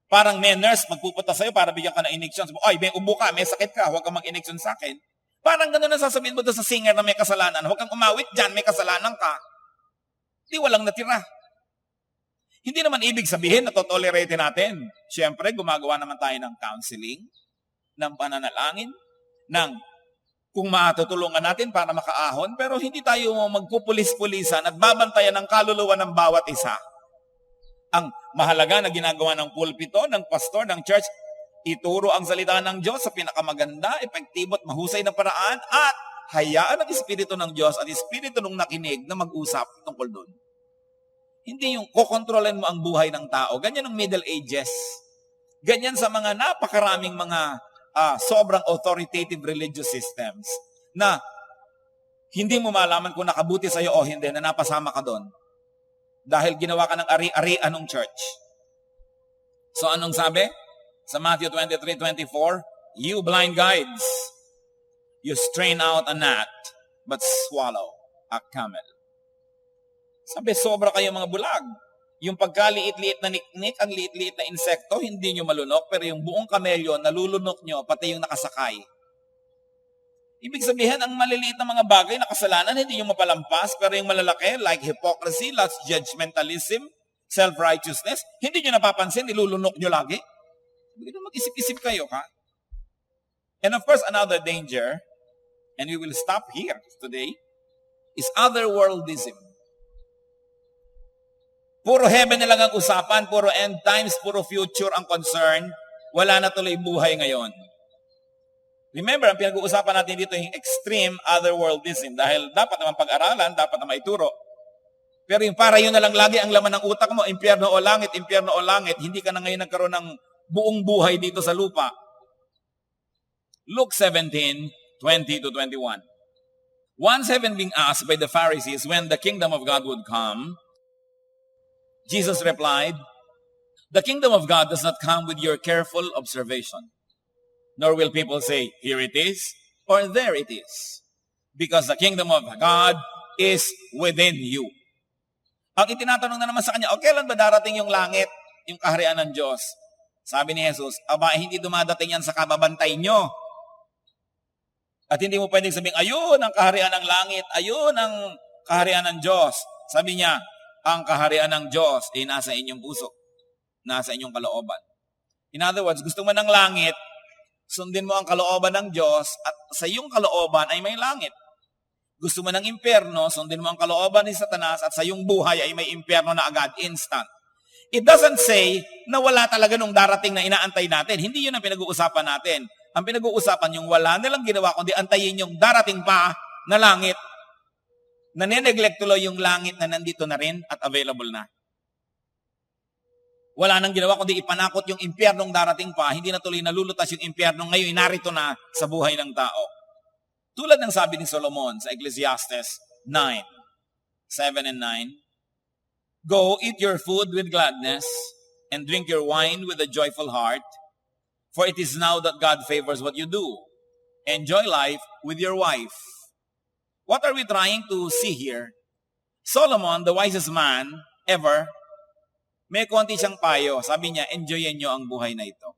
Parang may nurse magpupunta sa'yo para bigyan ka ng injection. Ay, may ubo ka, may sakit ka, huwag kang mag-injection sa akin. Parang gano'n ang sasabihin mo doon sa singer na may kasalanan. Huwag kang umawit dyan, may kasalanan ka. Di walang natira. Hindi naman ibig sabihin na tolerate natin. Siyempre, gumagawa naman tayo ng counseling, ng pananalangin, ng kung matutulungan natin para makaahon, pero hindi tayo magpupulis-pulisan at babantayan ng kaluluwa ng bawat isa. Ang mahalaga na ginagawa ng pulpito, ng pastor, ng church, ituro ang salita ng Diyos sa pinakamaganda, epektibo at mahusay na paraan at hayaan ang Espiritu ng Diyos at Espiritu ng nakinig na mag-usap tungkol doon. Hindi yung kokontrolin mo ang buhay ng tao. Ganyan ang Middle Ages. Ganyan sa mga napakaraming mga sobrang authoritative religious systems na hindi mo malaman kung nakabuti sa'yo o hindi na napasama ka doon. Dahil ginawa ka ng ari-arian ng church. So anong sabi? Sa Matthew 23:24, you blind guides, you strain out a gnat, but swallow a camel. Sabi, sobra kayo mga bulag. Yung pagkaliit-liit na niknik, ang liit-liit na insekto, hindi nyo malunok, pero yung buong kamelyo, nalulunok nyo, pati yung nakasakay. Ibig sabihin, ang maliliit na mga bagay na kasalanan, hindi nyo mapalampas, pero yung malalaki, like hypocrisy, lust, judgmentalism, self-righteousness, hindi nyo napapansin, nilulunok nyo lagi. Mag-isip-isip kayo, ha? And of course, another danger, and we will stop here today, is otherworldism. Puro heaven na lang ang usapan, puro end times, puro future ang concern, wala na tuloy buhay ngayon. Remember, ang pinag-uusapan natin dito yung extreme otherworldism dahil dapat naman pag-aralan, dapat na maituro. Pero yung para yun na lang lagi ang laman ng utak mo, impyerno o langit, hindi ka na ngayon nagkaroon ng buong buhay dito sa lupa. Luke 17:20-21. Once having been asked by the Pharisees when the kingdom of God would come, Jesus replied, "The kingdom of God does not come with your careful observation, nor will people say, 'Here it is,' or 'There it is,' because the kingdom of God is within you." Ang itinatanong na naman sa kanya, kailan ba darating yung langit, yung kaharian ng Diyos? Sabi ni Jesus, aba, hindi dumadating yan sa kababantay nyo. At hindi mo pwedeng sabihin, ayun ang kaharian ng langit, ayun ang kaharian ng Diyos. Sabi niya, ang kaharian ng Diyos ay nasa inyong puso, nasa inyong kalooban. In other words, gusto mo ng langit, sundin mo ang kalooban ng Diyos at sa iyong kalooban ay may langit. Gusto mo ng impyerno, sundin mo ang kalooban ni Satanas at sa iyong buhay ay may impyerno na agad, instant. It doesn't say na wala talaga nung darating na inaantay natin. Hindi yun ang pinag-uusapan natin. Ang pinag-uusapan yung wala nilang ginawa, kundi antayin yung darating pa na langit. Nanineglect tuloy yung langit na nandito na rin at available na. Wala nang ginawa kundi ipanakot yung impyernong darating pa, hindi na tuloy nalulutas yung impyernong ngayon, narito na sa buhay ng tao. Tulad ng sabi ni Solomon sa Ecclesiastes 9:7 and 9, Go, eat your food with gladness, and drink your wine with a joyful heart, for it is now that God favors what you do. Enjoy life with your wife. What are we trying to see here? Solomon, the wisest man ever, may konti siyang payo. Sabi niya, enjoyin niyo ang buhay na ito.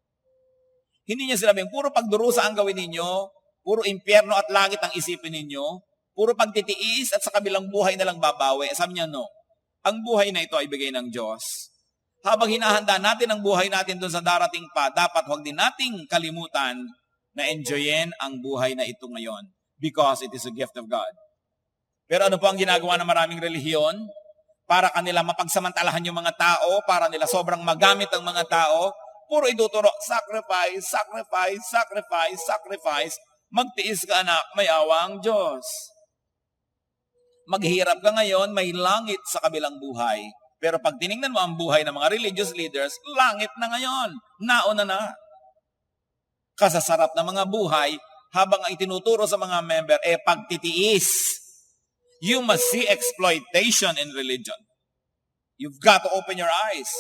Hindi niya sinabing, puro pagdurusa ang gawin ninyo, puro impyerno at langit ang isipin ninyo, puro pagtitiis at sa kabilang buhay na lang babawi. Sabi niya, no. Ang buhay na ito ay bigay ng Diyos. Habang hinahanda natin ang buhay natin doon sa darating pa, dapat huwag din nating kalimutan na enjoyin ang buhay na ito ngayon because it is a gift of God. Pero ano po ang ginagawa ng maraming relihiyon? Para kanila mapagsamantalahan yung mga tao, para nila sobrang magamit ang mga tao, puro ituturo, sacrifice, sacrifice, sacrifice, sacrifice. Magtiis ka anak, may awa ang Diyos. Maghirap ka ngayon, may langit sa kabilang buhay. Pero pag tinignan mo ang buhay ng mga religious leaders, langit na ngayon, nauna na. Kasasarap ng mga buhay, habang ang itinuturo sa mga member, pagtitiis. You must see exploitation in religion. You've got to open your eyes.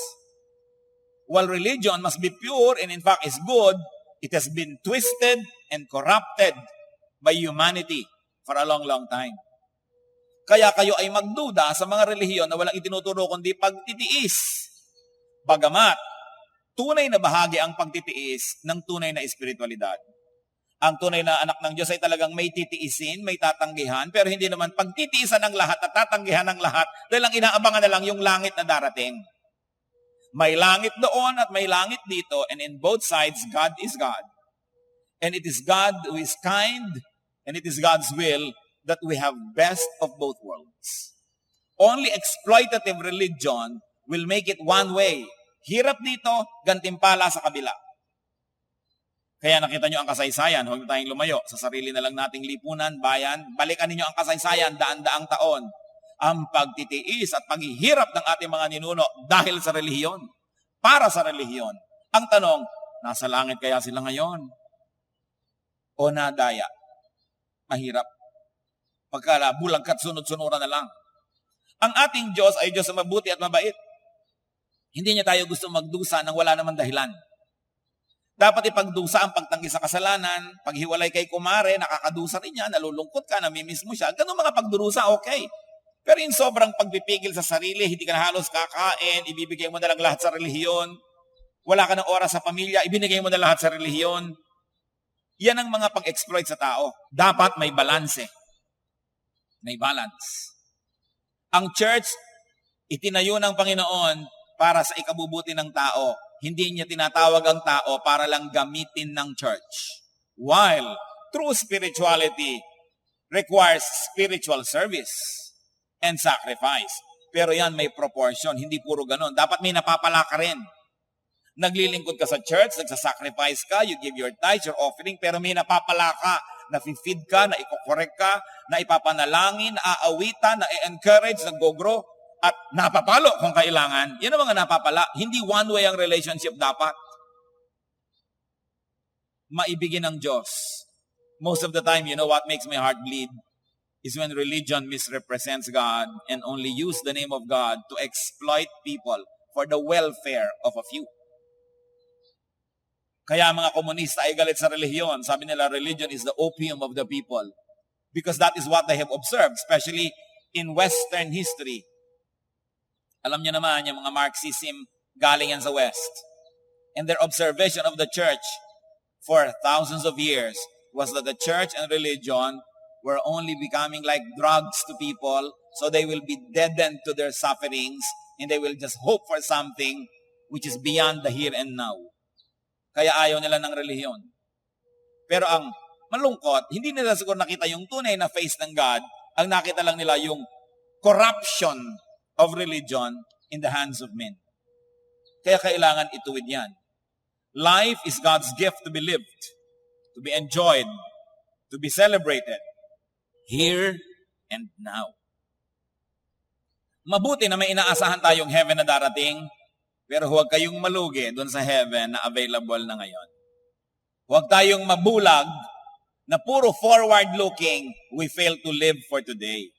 While religion must be pure and in fact is good, it has been twisted and corrupted by humanity for a long, long time. Kaya kayo ay magduda sa mga relihiyon na walang itinuturo kundi pagtitiis. Bagamat, tunay na bahagi ang pagtitiis ng tunay na espiritualidad. Ang tunay na anak ng Diyos ay talagang may titiisin, may tatanggihan, pero hindi naman pagtitiisan ng lahat at tatanggihan ng lahat dahil ang inaabangan na lang yung langit na darating. May langit doon at may langit dito, and in both sides, God is God. And it is God who is kind, and it is God's will that we have best of both worlds. Only exploitative religion will make it one way. Hirap dito, gantimpala sa kabila. Kaya nakita nyo ang kasaysayan, huwag tayong lumayo. Sa sarili na lang nating lipunan, bayan, balikan ninyo ang kasaysayan, daan-daang taon. Ang pagtitiis at paghihirap ng ating mga ninuno dahil sa relihiyon. Para sa relihiyon. Ang tanong, nasa langit kaya sila ngayon? O nadaya? Mahirap. Pagkala, bulagkat sunod-sunuran na lang. Ang ating Diyos ay Diyos na mabuti at mabait. Hindi niya tayo gusto magdusa nang wala naman dahilan. Dapat ipagdusa ang pagtanggi sa kasalanan, paghiwalay kay kumare, nakakadusa rin yan, nalulungkot ka, namimiss mo siya. Ganun mga pagdurusa, okay. Pero yung sobrang pagpipigil sa sarili, hindi ka na halos kakain, ibibigay mo na lang lahat sa relihiyon, wala ka ng oras sa pamilya, ibinigay mo na lahat sa relihiyon. Yan ang mga pag-exploit sa tao. Dapat may balanse. May balance. Ang church, itinayo ng Panginoon para sa ikabubuti ng tao. Hindi niya tinatawag ang tao para lang gamitin ng church. While true spirituality requires spiritual service and sacrifice. Pero yan may proportion, hindi puro ganon. Dapat may napapala ka rin. Naglilingkod ka sa church, nagsasacrifice ka, you give your tithes, your offering, pero may napapala ka, na-feed ka, na ikokorek ka, na ipapanalangin, aawitan, na i-encourage, nag-go-grow, at napapalo kung kailangan. Yan ang mga napapala. Hindi one way ang relationship dapat. Maibigin ng Diyos. Most of the time, you know what makes my heart bleed? Is when religion misrepresents God and only use the name of God to exploit people for the welfare of a few. Kaya mga komunista ay galit sa relihiyon. Sabi nila, religion is the opium of the people. Because that is what they have observed, especially in Western history. Alam niyo naman, yung mga Marxism, galing yan sa West. and their observation of the church for thousands of years was that the church and religion were only becoming like drugs to people, so they will be deadened to their sufferings and they will just hope for something which is beyond the here and now. Kaya ayaw nila ng relihiyon. Pero ang malungkot, hindi nila siguro nakita yung tunay na face ng God, ang nakita lang nila yung corruption of religion in the hands of men. Kaya kailangan ituwid yan. Life is God's gift to be lived, to be enjoyed, to be celebrated, here and now. Mabuti na may inaasahan tayong heaven na darating, pero huwag kayong malugi doon sa heaven na available na ngayon. Huwag tayong mabulag na puro forward-looking, we fail to live for today.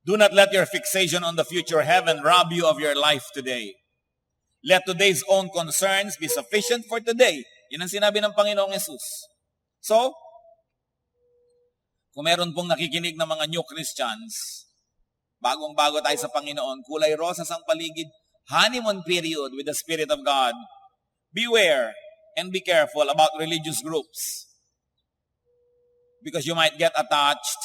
Do not let your fixation on the future heaven rob you of your life today. Let today's own concerns be sufficient for today. Yan ang sinabi ng Panginoong Yesus. So, kung meron pong nakikinig ng mga new Christians, bagong-bago tayo sa Panginoon, kulay rosas ang paligid, honeymoon period with the Spirit of God, beware and be careful about religious groups. Because you might get attached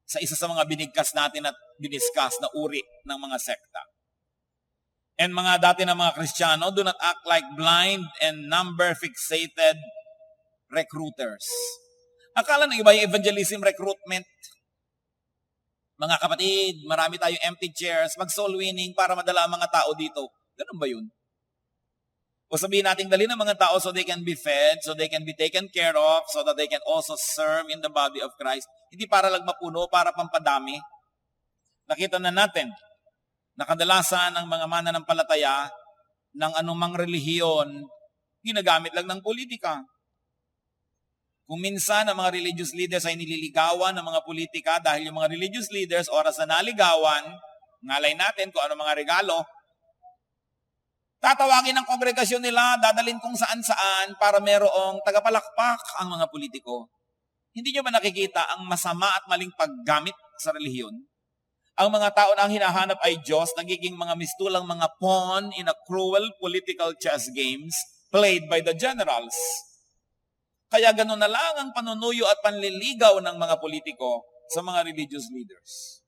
sa isa sa mga binigkas natin at diniscuss na uri ng mga sekta. And mga dati na mga Kristiyano, do not act like blind and number-fixated recruiters. Akala ng iba yung evangelism recruitment. Mga kapatid, marami tayong empty chairs, mag-soul winning para madala ang mga tao dito. Ganun ba yun? O sabihin natin, dali ng mga tao so they can be fed, so they can be taken care of, so that they can also serve in the body of Christ. Hindi para lang mapuno, para pampadami. Nakita na natin, na kadalasan ng mga mananampalataya ng anumang relihiyon, ginagamit lang ng politika. Kung minsan ang mga religious leaders ay nililigawan ng mga politika dahil yung mga religious leaders, oras na naligawan, ngalay natin kung ano mga regalo, tatawagin ng kongregasyon nila, dadalhin kung saan-saan para merong tagapalakpak ang mga politiko. Hindi nyo ba nakikita ang masama at maling paggamit sa relihiyon? Ang mga tao na ang hinahanap ay Diyos, nagiging mga mistulang mga pawn in a cruel political chess games played by the generals. Kaya gano'n na lang ang panunuyo at panliligaw ng mga politiko sa mga religious leaders.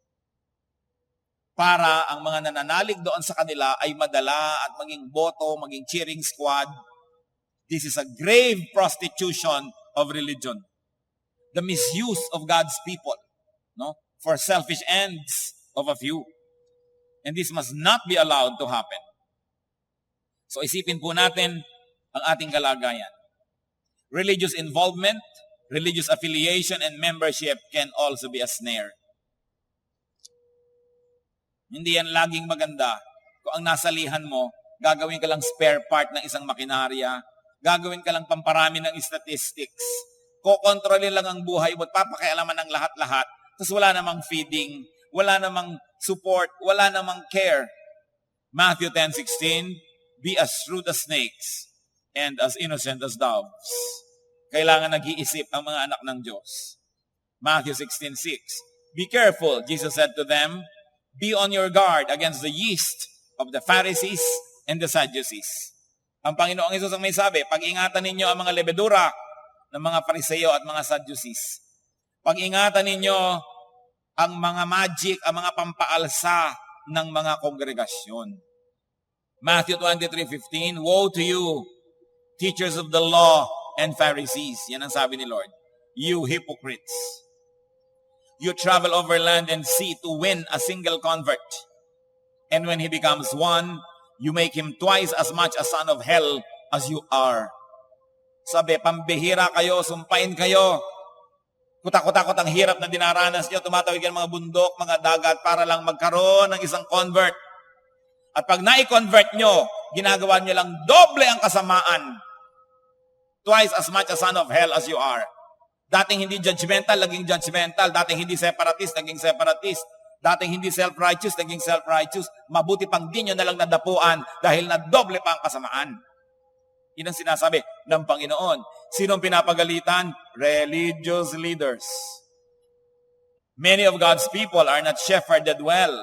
Para ang mga nananalig doon sa kanila ay madala at maging boto, maging cheering squad. This is a grave prostitution of religion. The misuse of God's people, no, for selfish ends of a few. And this must not be allowed to happen. So isipin po natin ang ating kalagayan. Religious involvement, religious affiliation, and membership can also be a snare. Hindi yan laging maganda. Kung ang nasalihan mo, gagawin ka lang spare part ng isang makinarya, gagawin ka lang pamparami ng statistics, kokontrolin lang ang buhay mo at papakialaman ng lahat-lahat, tapos wala namang feeding, wala namang support, wala namang care. Matthew 10:16, be as shrewd as snakes and as innocent as doves. Kailangan nag-iisip ang mga anak ng Diyos. Matthew 16:6, be careful, Jesus said to them, be on your guard against the yeast of the Pharisees and the Sadducees. Ang Panginoong Hesus ang may sabi, pag-ingatan ninyo ang mga lebedura ng mga Pariseo at mga Sadducees. Pag-ingatan ninyo ang mga magic, ang mga pampaalsa ng mga kongregasyon. Matthew 23:15, woe to you, teachers of the law and Pharisees. Yan ang sabi ni Lord. You hypocrites. You travel over land and sea to win a single convert. And when he becomes one, you make him twice as much a son of hell as you are. Sabi, pambihira kayo, sumpain kayo. Kutak-kutakot ang hirap na dinaranas nyo, tumatawid kayo mga bundok, mga dagat para lang magkaroon ng isang convert. At pag na-convert nyo, ginagawa nyo lang doble ang kasamaan. Twice as much a son of hell as you are. Dating hindi judgmental, naging judgmental. Dating hindi separatist, naging separatist. Dating hindi self-righteous, naging self-righteous. Mabuti pang di nyo na lang nadapuan dahil na doble pa ang kasamaan. Yun ang sinasabi ng Panginoon. Sinong pinapagalitan? Religious leaders. Many of God's people are not shepherded well.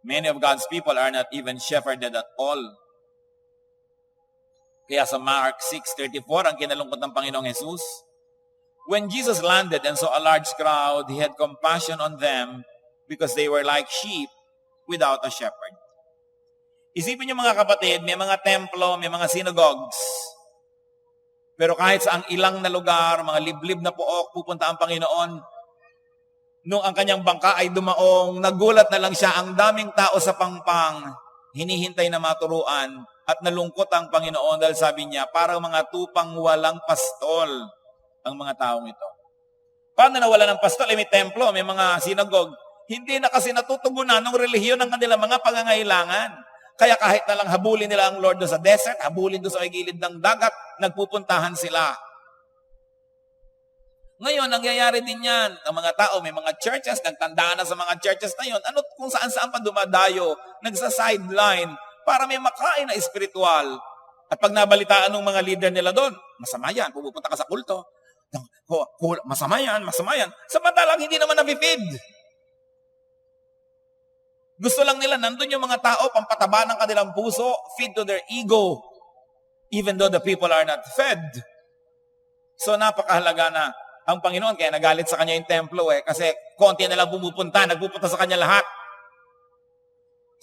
Many of God's people are not even shepherded at all. Kaya sa Mark 6:34, ang kinalungkot ng Panginoong Jesus, when Jesus landed and saw a large crowd, He had compassion on them because they were like sheep without a shepherd. Isipin niyo mga kapatid, may mga templo, may mga synagogues. Pero kahit sa ang ilang na lugar, mga liblib na pook, pupunta ang Panginoon, nung ang kanyang bangka ay dumaong, nagulat na lang siya, ang daming tao sa pangpang, hinihintay na maturuan, at nalungkot ang Panginoon dahil sabi niya, parang mga tupang walang pastol ang mga taong ito. Paano nawala ng pastol? May templo, may mga sinagog. Hindi na kasi natutugunan ng relihiyon ng kanilang mga pangangailangan. Kaya kahit na lang habulin nila ang Lord doon sa desert, habulin doon sa gilid ng dagat, nagpupuntahan sila. Ngayon, nangyayari din yan. Ang mga tao, may mga churches, nagtandaan na sa mga churches na yun. Ano kung saan-saan pa dumadayo, nagsa-sideline, para may makain na espiritual. At pag nabalitaan ng mga leader nila doon, masama yan, pupunta ka sa kulto. Masama yan. Samantalang hindi naman na-feed. Gusto lang nila, nandun yung mga tao, pampataba ng kanilang puso, feed to their ego, even though the people are not fed. So napakahalaga na ang Panginoon, kaya nagalit sa kanya yung templo kasi konti na lang nagpupunta sa kanya lahat.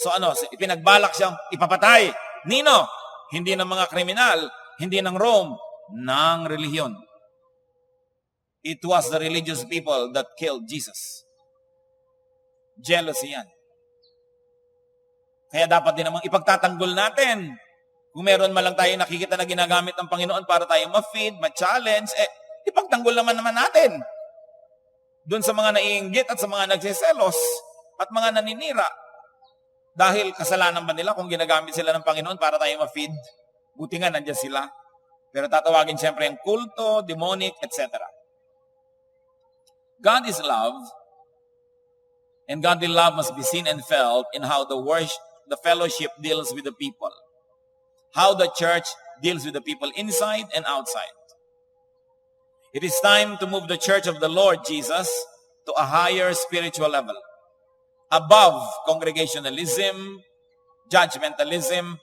So ipinagbalak siyang ipapatay. Nino? Hindi ng mga kriminal, hindi ng Rome, ng relihiyon. It was the religious people that killed Jesus. Jealousy yan. Kaya dapat din namang ipagtatanggol natin. Kung meron man lang tayo nakikita na ginagamit ng Panginoon para tayo ma-feed, ma-challenge, ipagtanggol naman natin. Doon sa mga naiinggit at sa mga nagsiselos at mga naninira. Dahil kasalanan ba nila kung ginagamit sila ng Panginoon para tayo ma-feed? Buti nga nandiyan sila. Pero tatawagin siyempre ang kulto, demonic, etc. God is love, and godly love must be seen and felt in how the fellowship deals with the people. How the church deals with the people inside and outside. It is time to move the church of the Lord Jesus to a higher spiritual level. Above congregationalism, judgmentalism,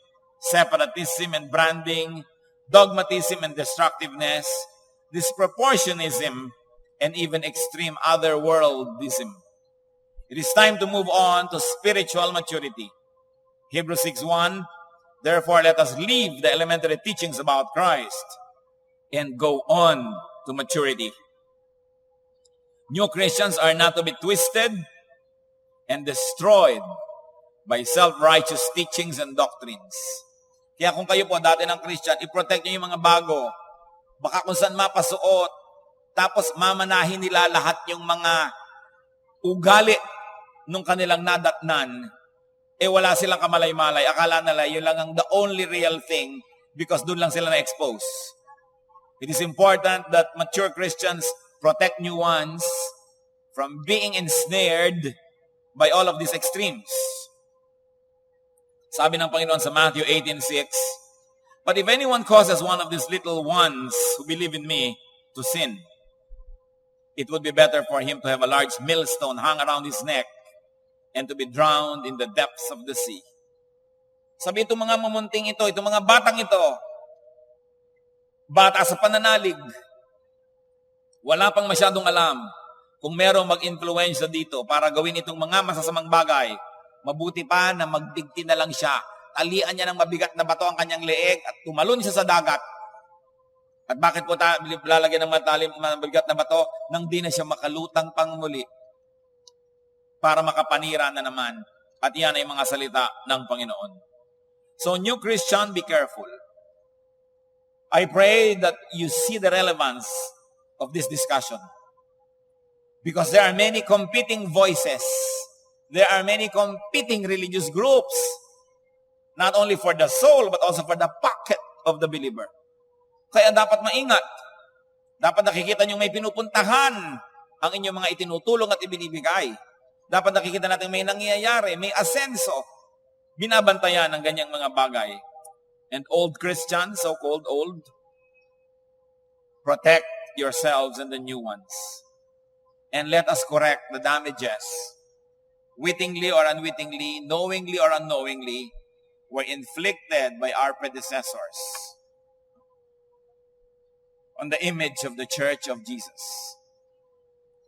separatism and branding, dogmatism and destructiveness, disproportionism, and even extreme otherworldism. It is time to move on to spiritual maturity. Hebrews 6:1, therefore let us leave the elementary teachings about Christ and go on to maturity. New Christians are not to be twisted and destroyed by self-righteous teachings and doctrines. Kaya kung kayo po dati ng Christian, i-protect nyo yung mga bago. Baka kung saan mapasuot, tapos mamanahin nila lahat yung mga ugali nung kanilang nadatnan, wala silang kamalay-malay. Akala nila yun lang ang the only real thing because doon lang sila na-expose. It is important that mature Christians protect new ones from being ensnared by all of these extremes. Sabi ng Panginoon sa Matthew 18:6, but if anyone causes one of these little ones who believe in me to sin, it would be better for him to have a large millstone hung around his neck and to be drowned in the depths of the sea. Sabi itong mga mamunting ito, itong mga batang ito, bata sa pananalig, wala pang masyadong alam kung merong mag-influensya dito para gawin itong mga masasamang bagay, mabuti pa na magdigti na lang siya. Talian niya ng mabigat na bato ang kanyang leeg at tumalon siya sa dagat. At bakit po lalagyan ng mabigat na bato nang di na siya makalutang pang muli para makapanira na naman. At yan ay mga salita ng Panginoon. So, new Christian, be careful. I pray that you see the relevance of this discussion. Because there are many competing voices. There are many competing religious groups. Not only for the soul, but also for the pocket of the believer. Kaya dapat maingat. Dapat nakikita nyo may pinupuntahan ang inyong mga itinutulong at ibinibigay. Dapat nakikita natin may nangyayari, may asenso. Binabantayan ng ganyang mga bagay. And old Christians, so-called old, protect yourselves and the new ones. And let us correct the damages, wittingly or unwittingly, knowingly or unknowingly, were inflicted by our predecessors on the image of the Church of Jesus.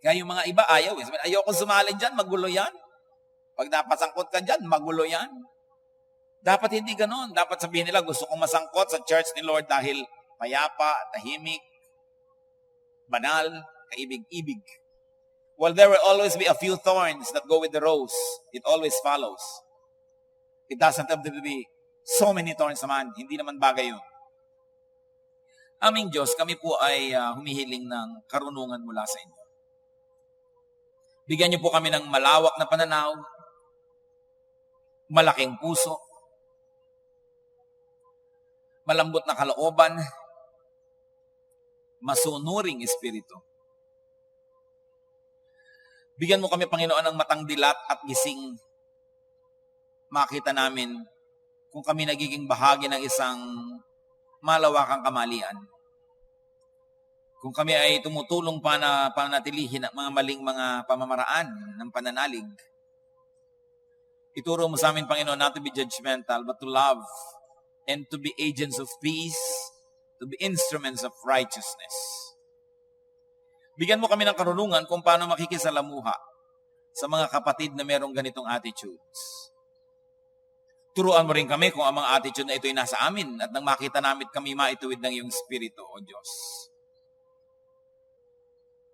Kaya yung mga iba ayaw. Sabi, ayoko sumali dyan, magulo yan. Pag napasangkot ka dyan, magulo yan. Dapat hindi ganon. Dapat sabihin nila, gusto kong masangkot sa church ni Lord dahil payapa, tahimik, banal, kaibig-ibig. Well, there will always be a few thorns that go with the rose. It always follows. It doesn't have to be so many thorns naman. Hindi naman bagay yun. Aming Diyos, kami po ay humihiling ng karunungan mula sa inyo. Bigyan niyo po kami ng malawak na pananaw, malaking puso, malambot na kalooban, masunuring espiritu. Bigyan mo kami, Panginoon, ng matang dilat at gising. Makita namin kung kami nagiging bahagi ng isang malawakang kamalian. Kung kami ay tumutulong pa na panatilihin ang mga maling mga pamamaraan ng pananalig. Ituro mo sa amin, Panginoon, not to be judgmental, but to love and to be agents of peace, to be instruments of righteousness. Bigyan mo kami ng karunungan kung paano makikisalamuha sa mga kapatid na merong ganitong attitudes. Turuan mo rin kami kung ang mga attitude na ito ay nasa amin at nang makita namin kami maituwid ng iyong Espiritu, O Diyos.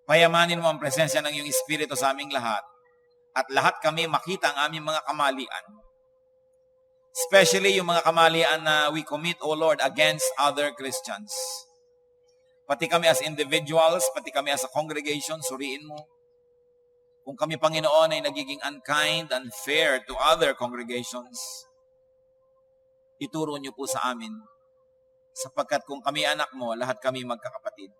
Payamanin mo ang presensya ng iyong Espiritu sa aming lahat at lahat kami makita ang aming mga kamalian. Especially yung mga kamalian na we commit, O Lord, against other Christians. Pati kami as individuals, pati kami as a congregation, suriin mo. Kung kami, Panginoon, ay nagiging unkind, unfair to other congregations, ituro niyo po sa amin. Sapagkat kung kami anak mo, lahat kami magkakapatid.